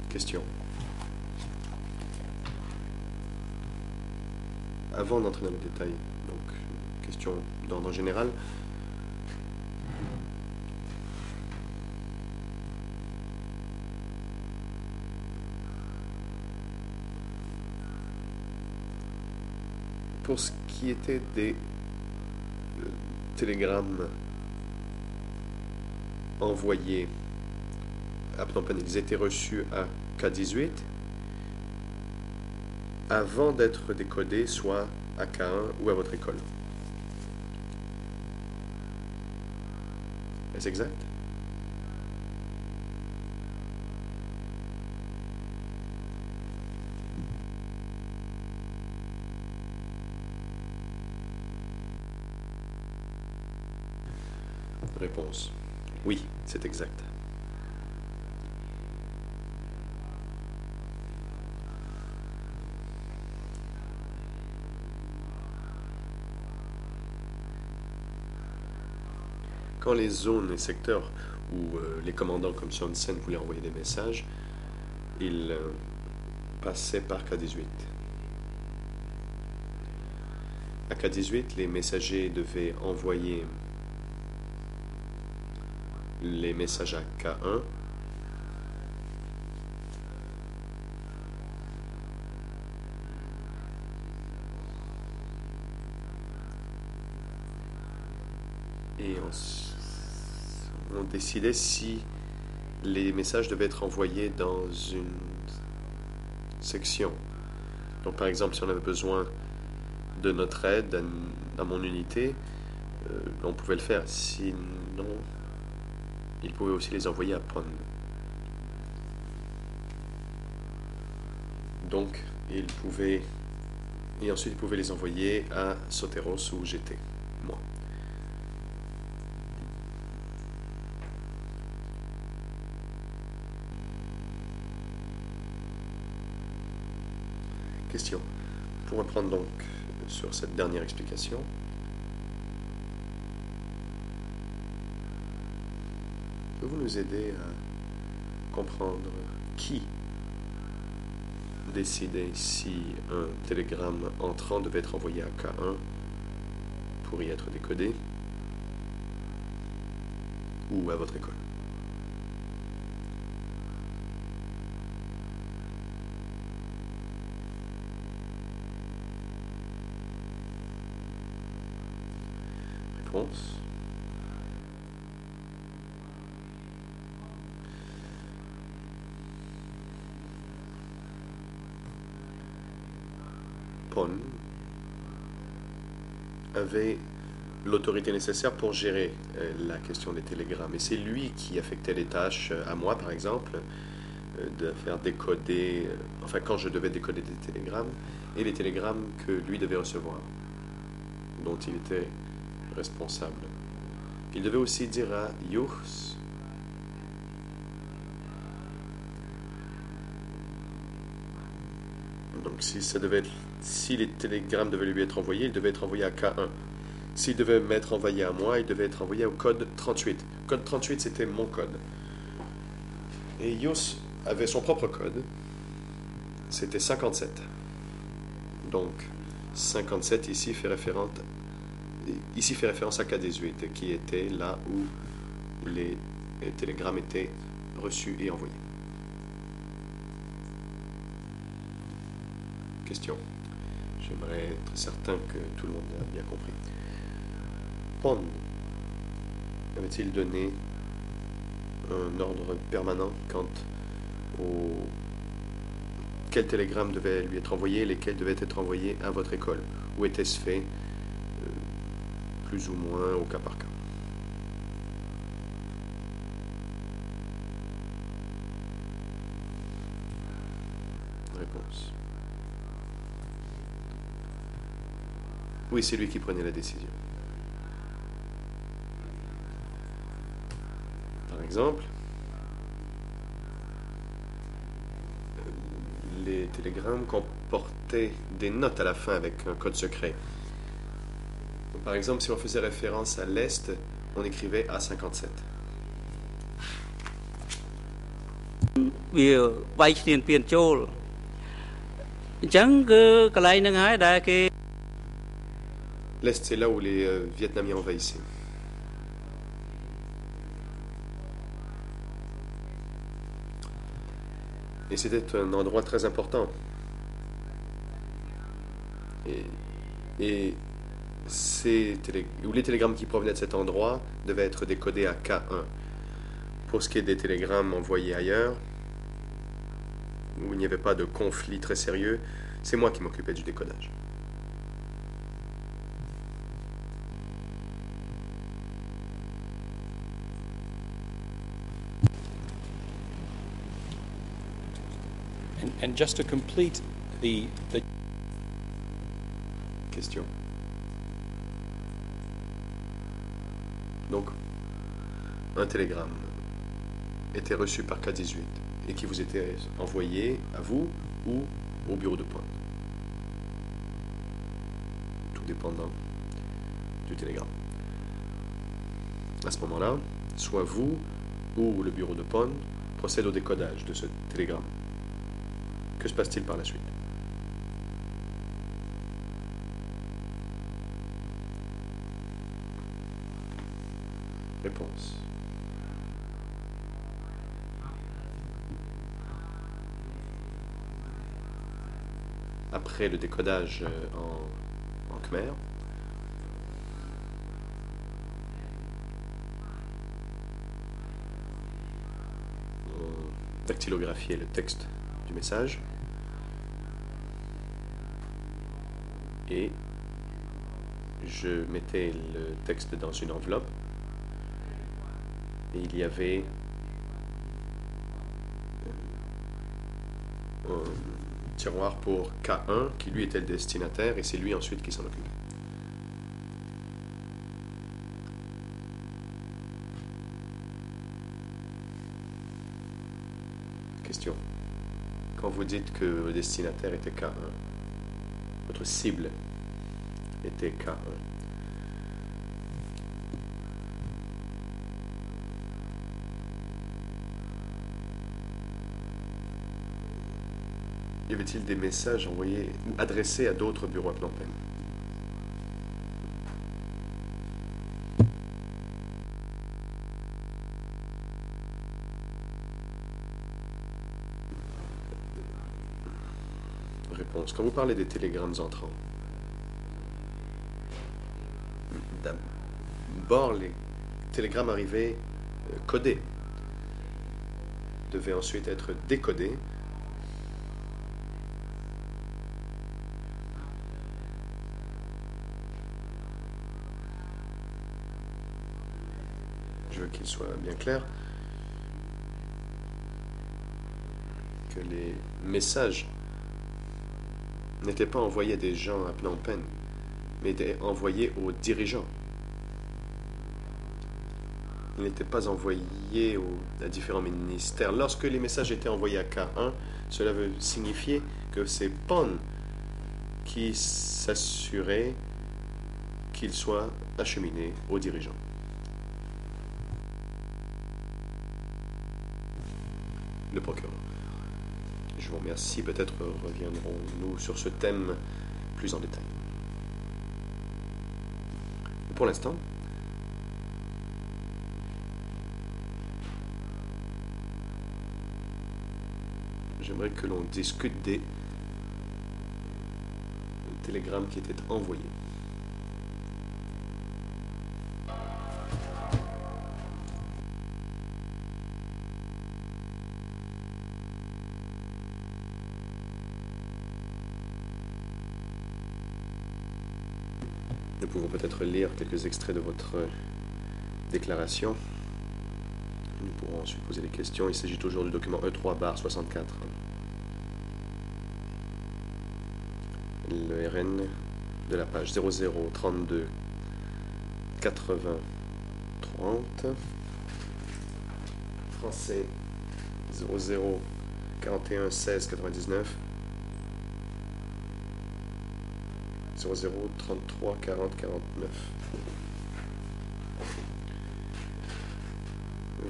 Question. Avant d'entrer dans les détails, donc question d'ordre général. Pour ce qui était des télégrammes envoyés à Phnom Penh, ils étaient reçus à K-18 avant d'être décodés soit à K1 ou à votre école. Est-ce exact? Réponse. Oui, c'est exact. Quand les zones et secteurs où les commandants comme Son Sen voulaient envoyer des messages, ils passaient par K-18. À K-18, les messagers devaient envoyer les messages à K1 et on décidait si les messages devaient être envoyés dans une section. Donc par exemple, si on avait besoin de notre aide dans mon unité, on pouvait le faire. Sinon, il pouvait aussi les envoyer à Pon. Donc, il pouvait... Et ensuite, il pouvait les envoyer à Soteros où j'étais, moi. Question. Pour reprendre donc sur cette dernière explication, pouvez-vous nous aider à comprendre qui décidait si un télégramme entrant devait être envoyé à K1 pour y être décodé ou à votre école? Réponse. Pon avait l'autorité nécessaire pour gérer la question des télégrammes. Et c'est lui qui affectait les tâches à moi, par exemple, de faire décoder, enfin quand je devais décoder des télégrammes, et les télégrammes que lui devait recevoir, dont il était responsable. Il devait aussi dire à Yuh Donc si les télégrammes devaient lui être envoyés, il devait être envoyé à K1. S'il devait m'être envoyé à moi, il devait être envoyé au code 38. Code 38, c'était mon code. Et Yus avait son propre code. C'était 57. Donc, 57 ici fait référence à K18, qui était là où les télégrammes étaient reçus et envoyés. Question. J'aimerais être certain que tout le monde a bien compris. Pond avait-il donné un ordre permanent quant au quel télégramme devait lui être envoyé, lesquels devaient être envoyés à votre école? Ou était-ce fait plus ou moins au cas par cas? Réponse. Oui, c'est lui qui prenait la décision. Par exemple, les télégrammes comportaient des notes à la fin avec un code secret. Par exemple, si on faisait référence à l'Est, on écrivait A57. វាវាយឈ្នានពៀនចូលអញ្ចឹងគឺកន្លែងហ្នឹងហើយដែលគេ L'Est, c'est là où les Vietnamiens envahissaient. Et c'était un endroit très important. Et les télégrammes qui provenaient de cet endroit devaient être décodés à K1. Pour ce qui est des télégrammes envoyés ailleurs, où il n'y avait pas de conflit très sérieux, c'est moi qui m'occupais du décodage. And just to complete the Question. Donc, un télégramme était reçu par K18 et qui vous était envoyé à vous ou au bureau de pointe. Tout dépendant du télégramme. À ce moment-là, soit vous ou le bureau de pointe procède au décodage de ce télégramme. Que se passe-t-il par la suite? Réponse. Après le décodage en Khmer, on dactylographiait le texte du message et je mettais le texte dans une enveloppe et il y avait un tiroir pour K1 qui lui était le destinataire et c'est lui ensuite qui s'en occupait. Question. Quand vous dites que le destinataire était K1, votre cible était K1. Y avait-il des messages envoyés ou adressés à d'autres bureaux à Phnom Penh? Réponse. Quand vous parlez des télégrammes entrants, d'abord les télégrammes arrivés codés devaient ensuite être décodés. Je veux qu'il soit bien clair que les messages n'étaient pas envoyés à des gens à Phnom Penh, mais étaient envoyés aux dirigeants. Ils n'étaient pas envoyés à différents ministères. Lorsque les messages étaient envoyés à K1, cela veut signifier que c'est PON qui s'assurait qu'il soit acheminé aux dirigeants. Le procureur. Je vous remercie. Peut-être reviendrons-nous sur ce thème plus en détail. Pour l'instant, j'aimerais que l'on discute des télégrammes qui étaient envoyés. Nous pouvons peut-être lire quelques extraits de votre déclaration. Nous pourrons ensuite poser des questions. Il s'agit toujours du document E3/64. Le RN de la page 0032 80 30. Français 00 41 16 99. 00 33 40 49.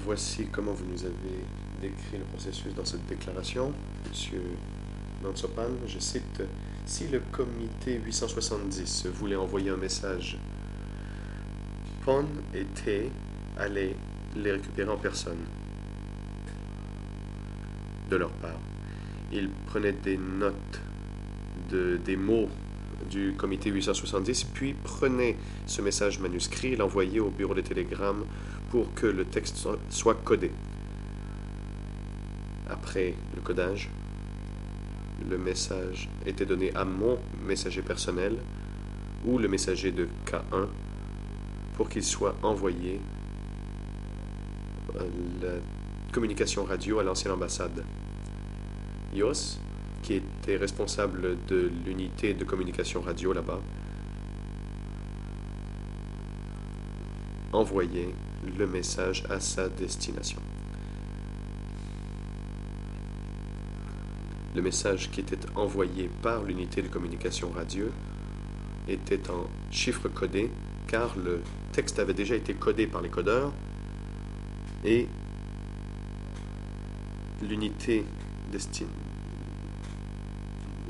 Voici comment vous nous avez décrit le processus dans cette déclaration. Monsieur Nansopan, je cite, « Si le comité 870 voulait envoyer un message, PON était allé les récupérer en personne de leur part. Ils prenaient des notes des mots du comité 870, puis prenaient ce message manuscrit et l'envoyaient au bureau des télégrammes pour que le texte soit codé. Après le codage, le message était donné à mon messager personnel ou le messager de K1 pour qu'il soit envoyé à la communication radio à l'ancienne ambassade. Yos, qui était responsable de l'unité de communication radio là-bas, envoyait le message à sa destination. Le message qui était envoyé par l'unité de communication radio était en chiffre codé, car le texte avait déjà été codé par les codeurs et l'unité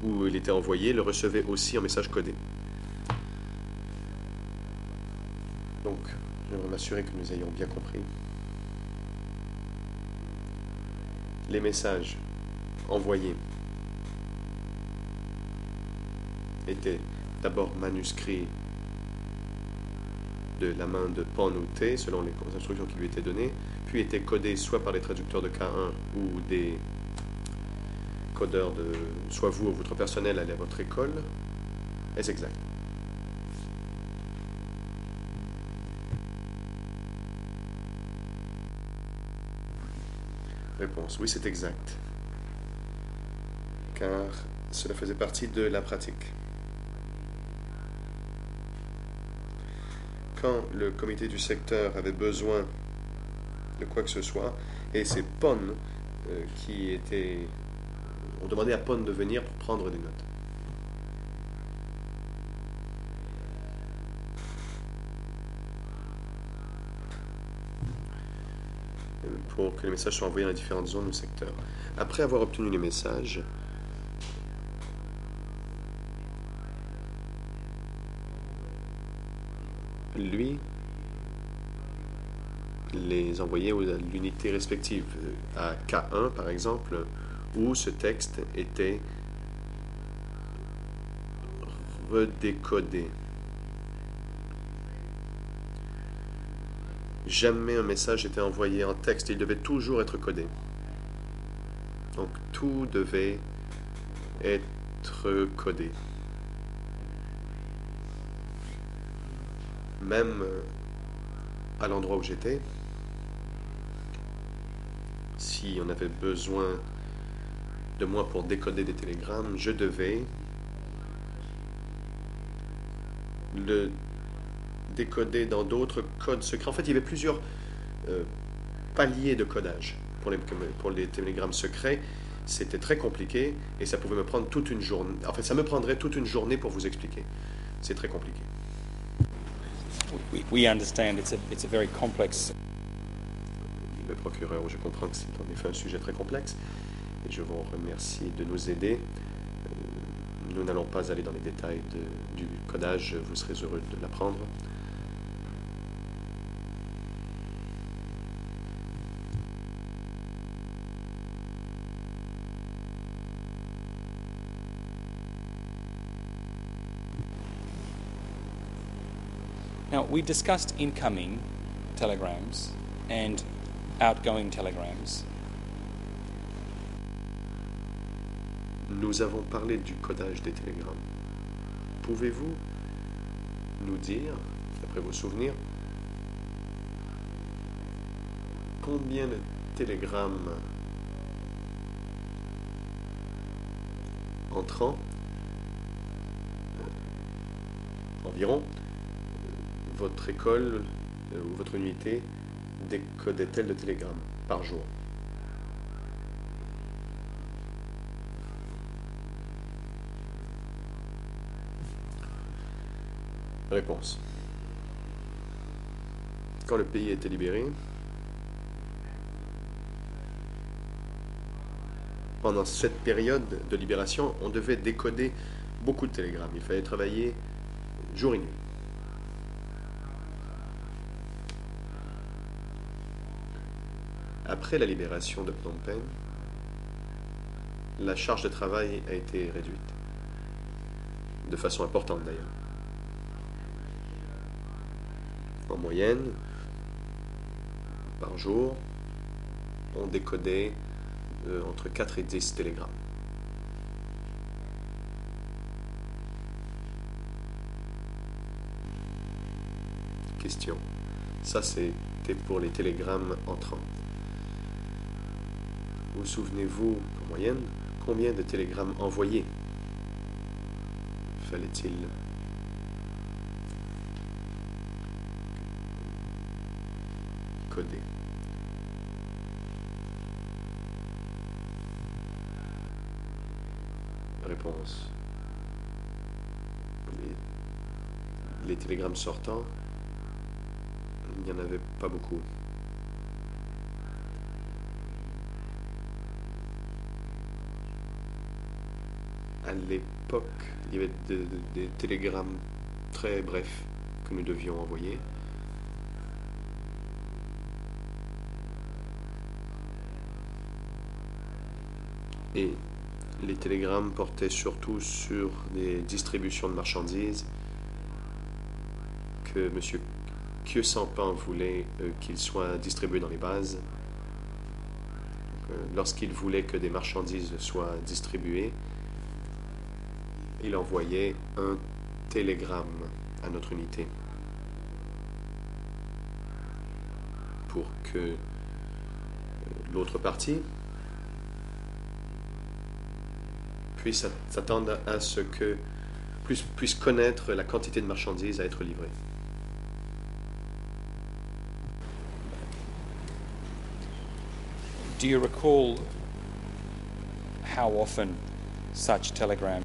où il était envoyé le recevait aussi en message codé. Donc, j'aimerais m'assurer que nous ayons bien compris. Les messages envoyés étaient d'abord manuscrits de la main de PON ou T, selon les instructions qui lui étaient données, puis étaient codés soit par les traducteurs de K1 ou des codeurs de soit vous ou votre personnel allé à votre école. Est-ce exact? Réponse. Oui, c'est exact. Car cela faisait partie de la pratique. Quand le comité du secteur avait besoin de quoi que ce soit, et c'est PON qui était... On demandait à PON de venir pour prendre des notes. Pour que les messages soient envoyés dans les différentes zones ou secteurs. Après avoir obtenu les messages, lui les envoyait à l'unité respective, à K1 par exemple, où ce texte était redécodé. Jamais un message n'était envoyé en texte, il devait toujours être codé. Donc tout devait être codé. Même à l'endroit où j'étais, si on avait besoin de moi pour décoder des télégrammes, je devais le décoder dans d'autres codes secrets. En fait, il y avait plusieurs paliers de codage pour les télégrammes secrets, C'était très compliqué et ça pouvait me prendre toute une journée. En fait, ça me prendrait toute une journée pour vous expliquer. C'est très compliqué. We understand it's a very complex. Le procureur, je comprends que c'est en effet un sujet très complexe et je vous remercie de nous aider. Nous n'allons pas aller dans les détails du codage, vous serez heureux de l'apprendre. Now, we discussed incoming telegrams and outgoing telegrams. Nous avons parlé du codage des télégrammes. Pouvez-vous nous dire, d'après vos souvenirs, combien de télégrammes entrants, environ, votre école ou votre unité décodait-elle de télégrammes par jour? Réponse. Quand le pays était libéré, pendant cette période de libération, on devait décoder beaucoup de télégrammes. Il fallait travailler jour et nuit. Après la libération de Phnom Penh, la charge de travail a été réduite, de façon importante d'ailleurs. En moyenne, par jour, on décodait entre 4 et 10 télégrammes. Question. Ça, c'était pour les télégrammes entrants. Vous souvenez-vous, en moyenne, combien de télégrammes envoyés fallait-il coder? Réponse. Les télégrammes sortants, il n'y en avait pas beaucoup. À l'époque, il y avait des télégrammes très brefs que nous devions envoyer. Et les télégrammes portaient surtout sur des distributions de marchandises que M. Khieu Samphan voulait qu'ils soient distribués dans les bases. Lorsqu'il voulait que des marchandises soient distribuées, il envoyait un télégramme à notre unité pour que l'autre partie puisse s'attendre à ce que puisse connaître la quantité de marchandises à être livrée. Do you recall how often such telegrams?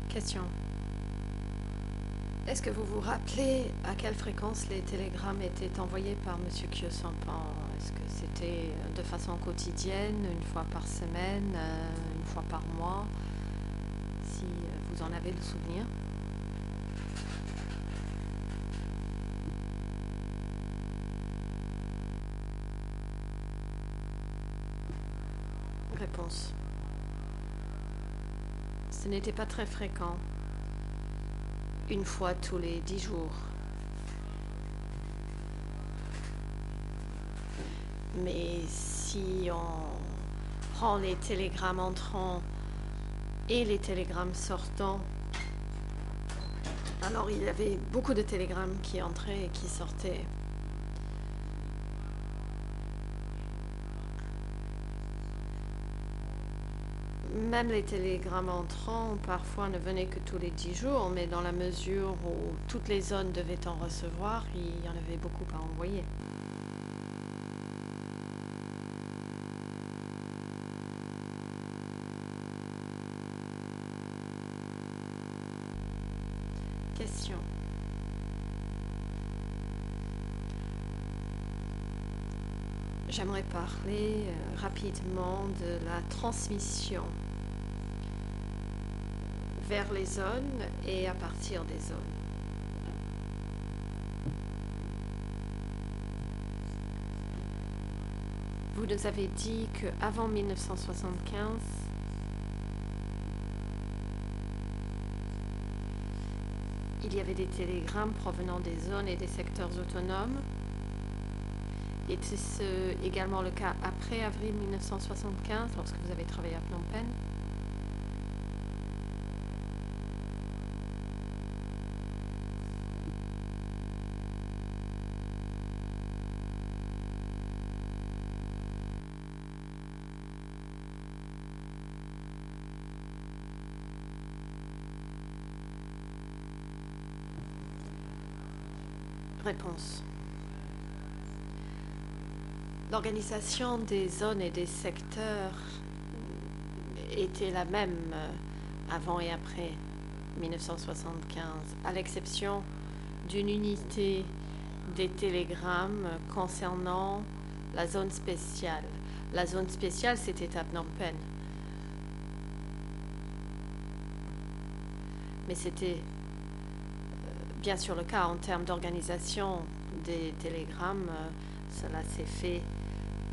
Question. Est-ce que vous vous rappelez à quelle fréquence les télégrammes étaient envoyés par M. Khieu Samphan? Est-ce que c'était de façon quotidienne, une fois par semaine, une fois par mois? Si vous en avez le souvenir. Réponse. Ce n'était pas très fréquent. Une fois tous les 10 jours. Mais si on prend les télégrammes entrants et les télégrammes sortants, alors il y avait beaucoup de télégrammes qui entraient et qui sortaient. Même les télégrammes entrants, parfois, ne venaient que tous les 10 jours, mais dans la mesure où toutes les zones devaient en recevoir, il y en avait beaucoup à envoyer. Question. J'aimerais parler rapidement de la transmission vers les zones et à partir des zones. Vous nous avez dit qu'avant 1975, il y avait des télégrammes provenant des zones et des secteurs autonomes. Était-ce également le cas après avril 1975, lorsque vous avez travaillé à Phnom Penh? Réponse. L'organisation des zones et des secteurs était la même avant et après 1975, à l'exception d'une unité des télégrammes concernant la zone spéciale. La zone spéciale, c'était à Phnom Penh. Mais c'était bien sûr le cas en termes d'organisation des télégrammes. Cela s'est fait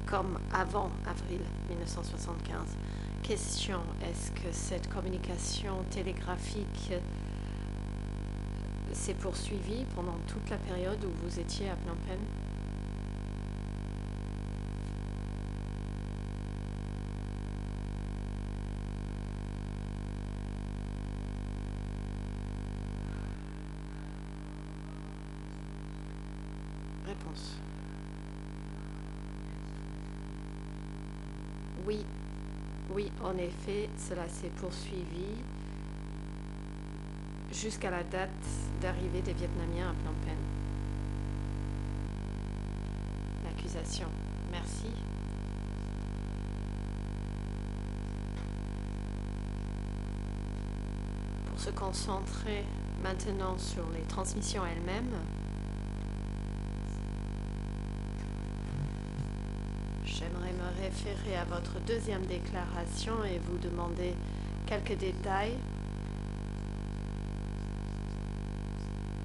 comme avant avril 1975. Question, est-ce que cette communication télégraphique s'est poursuivie pendant toute la période où vous étiez à Phnom Penh? Réponse. Oui, en effet, cela s'est poursuivi jusqu'à la date d'arrivée des Vietnamiens à Phnom Penh. L'accusation. Merci. Pour se concentrer maintenant sur les transmissions elles-mêmes, j'aimerais me référer à votre deuxième déclaration et vous demander quelques détails.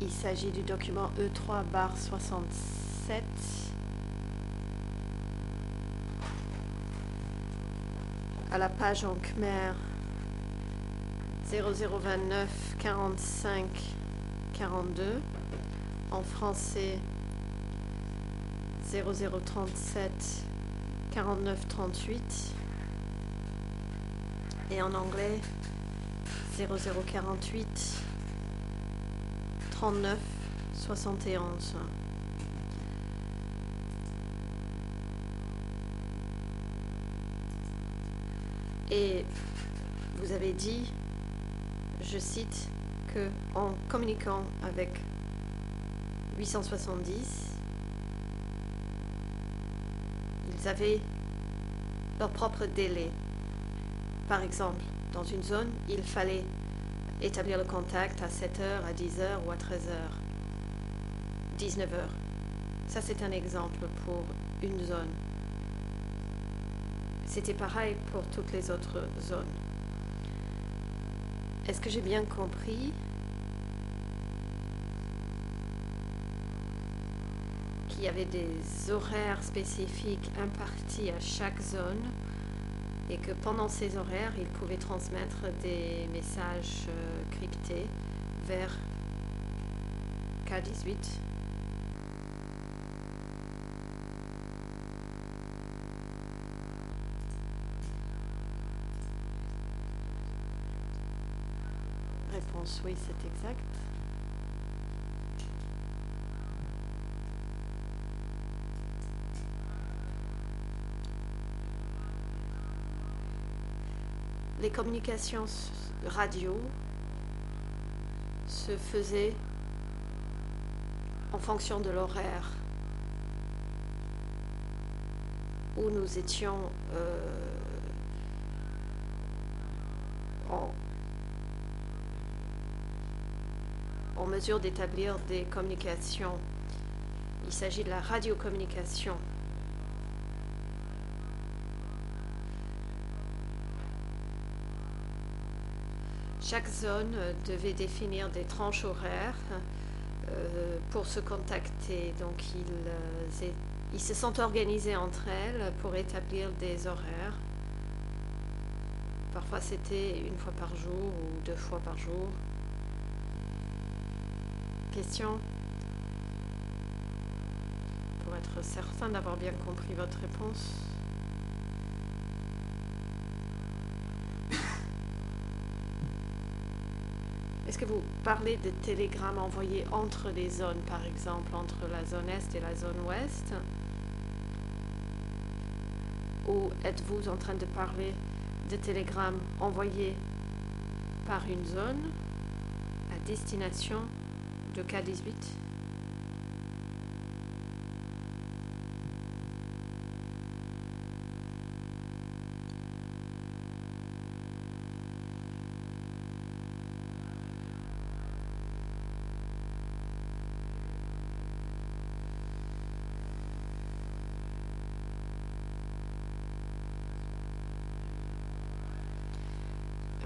Il s'agit du document E3/67 à la page en khmer 0029 45 42, en français 0037 49 38 et en anglais 0048 39 71. Et vous avez dit, je cite, que en communiquant avec 870, ils avaient leur propre délai. Par exemple, dans une zone, il fallait établir le contact à 7h, à 10h ou à 13h, 19h. Ça, c'est un exemple pour une zone. C'était pareil pour toutes les autres zones. Est-ce que j'ai bien compris qu'il y avait des horaires spécifiques impartis à chaque zone et que pendant ces horaires, ils pouvaient transmettre des messages cryptés vers K18? Réponse oui, c'est exact. Les communications radio se faisaient en fonction de l'horaire où nous étions en mesure d'établir des communications. Il s'agit de la radiocommunication. Chaque zone devait définir des tranches horaires pour se contacter. Donc, ils se sont organisés entre elles pour établir des horaires. Parfois, c'était une fois par jour ou 2 fois par jour. Question? Pour être certain d'avoir bien compris votre réponse. Est-ce que vous parlez de télégrammes envoyés entre les zones, par exemple, entre la zone Est et la zone Ouest? Ou êtes-vous en train de parler de télégrammes envoyés par une zone à destination de K18?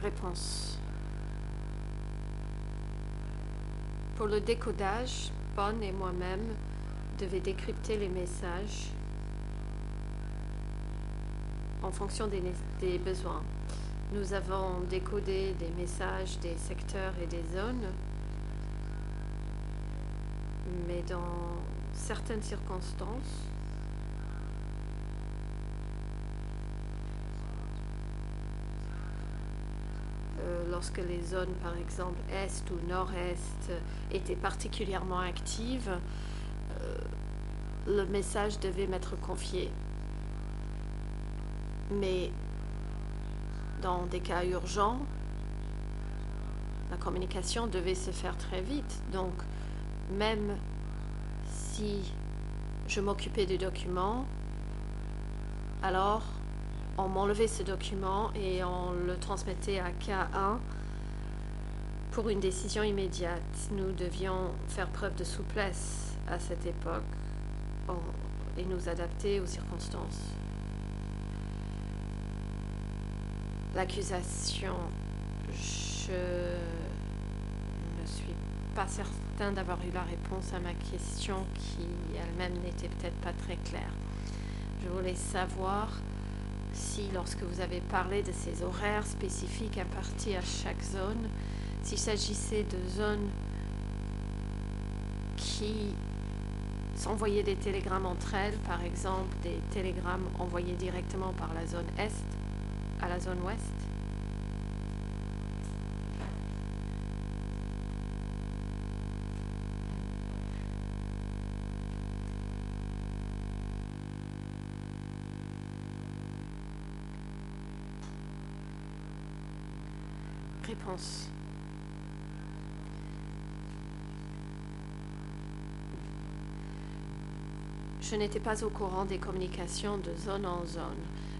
Réponse. Pour le décodage, Bonne et moi-même devaient décrypter les messages en fonction des besoins. Nous avons décodé des messages des secteurs et des zones, mais dans certaines circonstances, lorsque les zones, par exemple, Est ou Nord-Est, étaient particulièrement actives, le message devait m'être confié. Mais dans des cas urgents, la communication devait se faire très vite. Donc, même si je m'occupais du document, alors on m'enlevait ce document et on le transmettait à K1 pour une décision immédiate. Nous devions faire preuve de souplesse à cette époque et nous adapter aux circonstances. L'accusation, je ne suis pas certain d'avoir eu la réponse à ma question qui elle-même n'était peut-être pas très claire. Je voulais savoir si, lorsque vous avez parlé de ces horaires spécifiques impartis à chaque zone, s'il s'agissait de zones qui s'envoyaient des télégrammes entre elles, par exemple des télégrammes envoyés directement par la zone Est à la zone Ouest. Réponse. Je n'étais pas au courant des communications de zone en zone.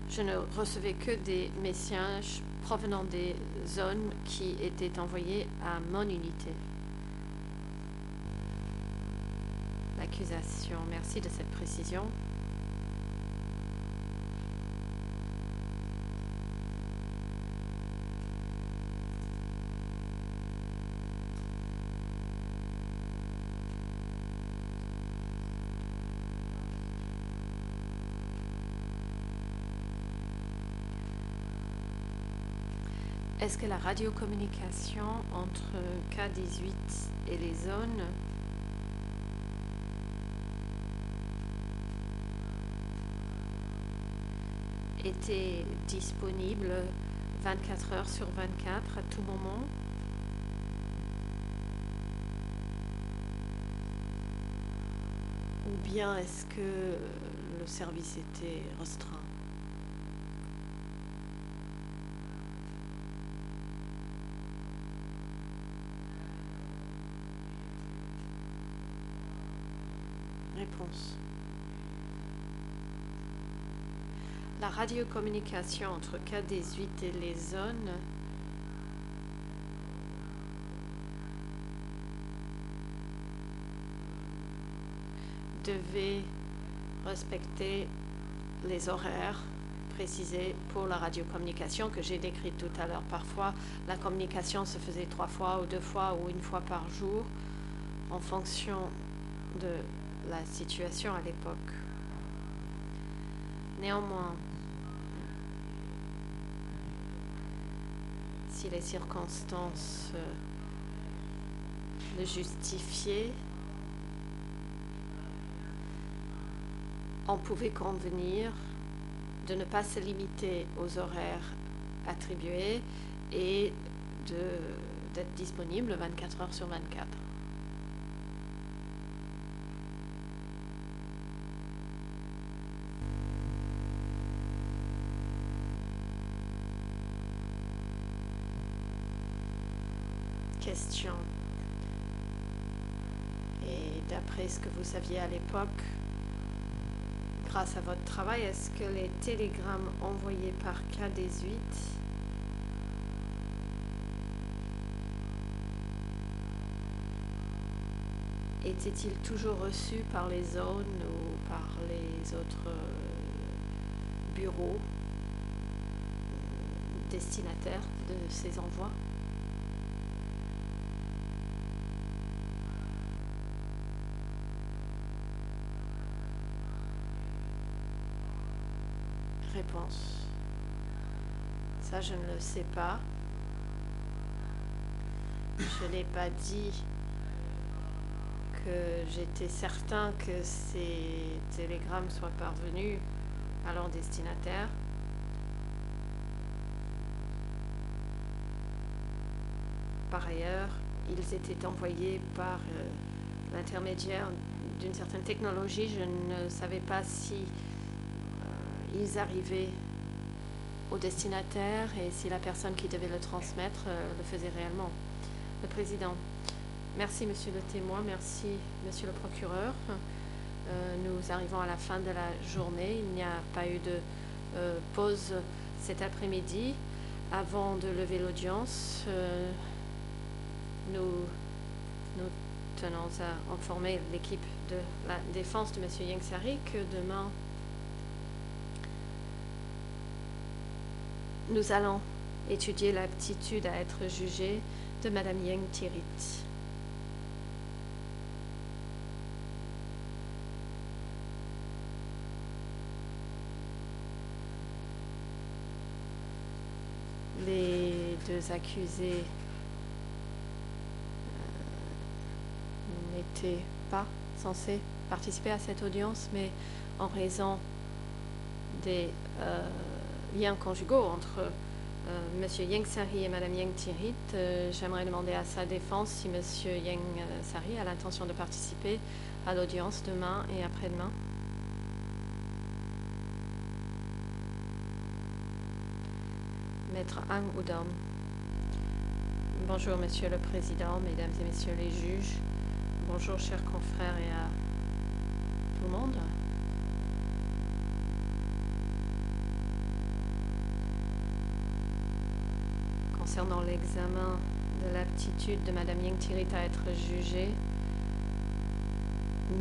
Je ne recevais que des messages provenant des zones qui étaient envoyés à mon unité. L'accusation. Merci de cette précision. Est-ce que la radiocommunication entre K18 et les zones était disponible 24 heures sur 24 à tout moment? Ou bien est-ce que le service était restreint? Réponse. La radiocommunication entre K18 et les zones devez respecter les horaires précisés pour la radiocommunication que j'ai décrite tout à l'heure. Parfois, la communication se faisait 3 fois ou 2 fois ou 1 fois par jour en fonction de la situation à l'époque. Néanmoins, si les circonstances le justifiaient, on pouvait convenir de ne pas se limiter aux horaires attribués et d'être disponible 24 heures sur 24. Question. Et d'après ce que vous saviez à l'époque, grâce à votre travail, est-ce que les télégrammes envoyés par K18 étaient-ils toujours reçus par les zones ou par les autres bureaux destinataires de ces envois? Réponse. Ça, je ne le sais pas. Je n'ai pas dit que j'étais certain que ces télégrammes soient parvenus à leur destinataire. Par ailleurs, ils étaient envoyés par l'intermédiaire d'une certaine technologie. Je ne savais pas si ils arrivaient au destinataire et si la personne qui devait le transmettre le faisait réellement. Le président. Merci, monsieur le témoin. Merci, monsieur le procureur. Nous arrivons à la fin de la journée. Il n'y a pas eu de pause cet après-midi. Avant de lever l'audience, nous tenons à informer l'équipe de la défense de monsieur Ieng Sary que demain, nous allons étudier l'aptitude à être jugée de madame Ieng Thiriet. Les 2 accusés n'étaient pas censés participer à cette audience, mais en raison des liens conjugaux entre M. Ieng Sary et Mme Ieng Thiriet, j'aimerais demander à sa défense si M. Ieng Sary a l'intention de participer à l'audience demain et après-demain. Maître Ang Udom. Bonjour, Monsieur le Président, Mesdames et Messieurs les juges. Bonjour, chers confrères et à tout le monde. Concernant l'examen de l'aptitude de Mme Ieng Thiriet à être jugée,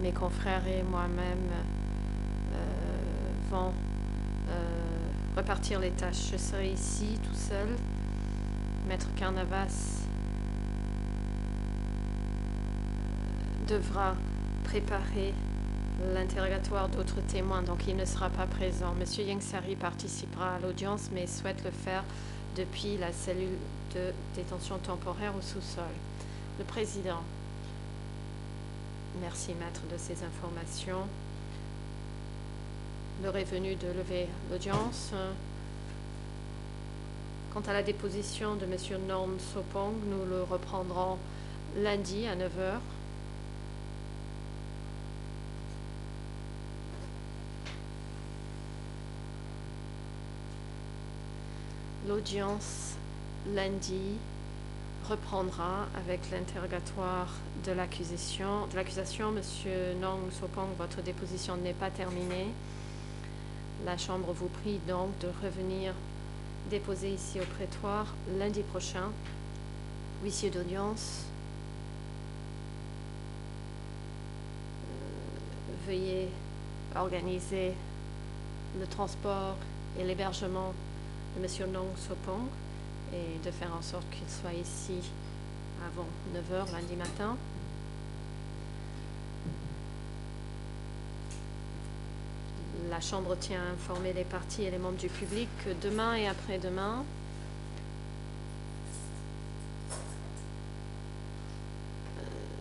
mes confrères et moi-même vont repartir les tâches. Je serai ici tout seul. Maître Carnavas devra préparer l'interrogatoire d'autres témoins, donc il ne sera pas présent. Monsieur Ieng Sary participera à l'audience, mais souhaite le faire depuis la cellule de détention temporaire au sous-sol. Le président. Merci, maître, de ces informations. L'heure est venue de lever l'audience. Quant à la déposition de M. Norm Sopong, nous le reprendrons lundi à 9 h. L'audience lundi reprendra avec l'interrogatoire de l'accusation. Monsieur Norm Sopong, votre déposition n'est pas terminée. La Chambre vous prie donc de revenir déposer ici au prétoire lundi prochain. Huissier d'audience veuillez organiser le transport et l'hébergement de M. Nong Sopong et de faire en sorte qu'il soit ici avant 9 h lundi matin. La Chambre tient à informer les parties et les membres du public que demain et après-demain,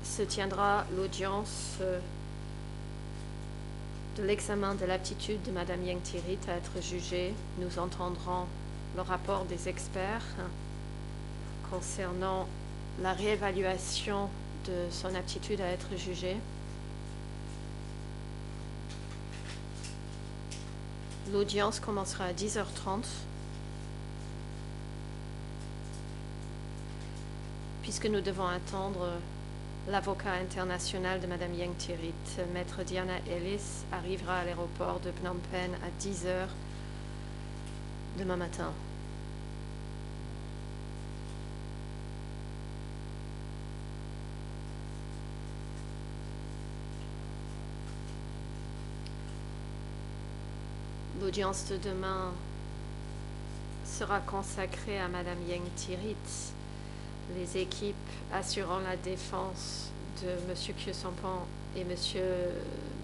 se tiendra l'audience de l'examen de l'aptitude de Mme Ieng Thiriet à être jugée. Nous entendrons le rapport des experts concernant la réévaluation de son aptitude à être jugée. L'audience commencera à 10h30. Puisque nous devons attendre l'avocat international de Mme Ieng Thiriet, Maître Diana Ellis, arrivera à l'aéroport de Phnom Penh à 10 h demain matin. L'audience de demain sera consacrée à Mme Ieng Thiriet. Les équipes assurant la défense de M. Khieu Samphan et M.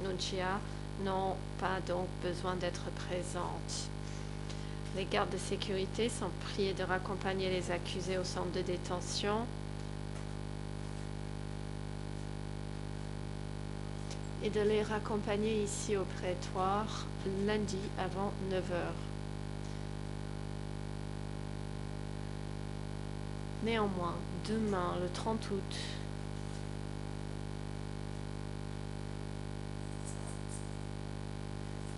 Nunchia n'ont pas donc besoin d'être présentes. Les gardes de sécurité sont priés de raccompagner les accusés au centre de détention et de les raccompagner ici au prétoire lundi avant 9 h. Néanmoins, demain, le 30 août,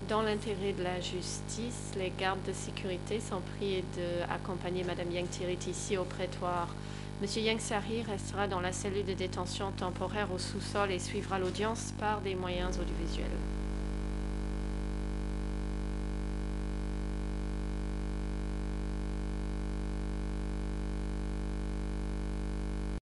dans l'intérêt de la justice, les gardes de sécurité sont priés d'accompagner Mme Ieng Thiriet ici au prétoire. M. Ieng Sary restera dans la cellule de détention temporaire au sous-sol et suivra l'audience par des moyens audiovisuels.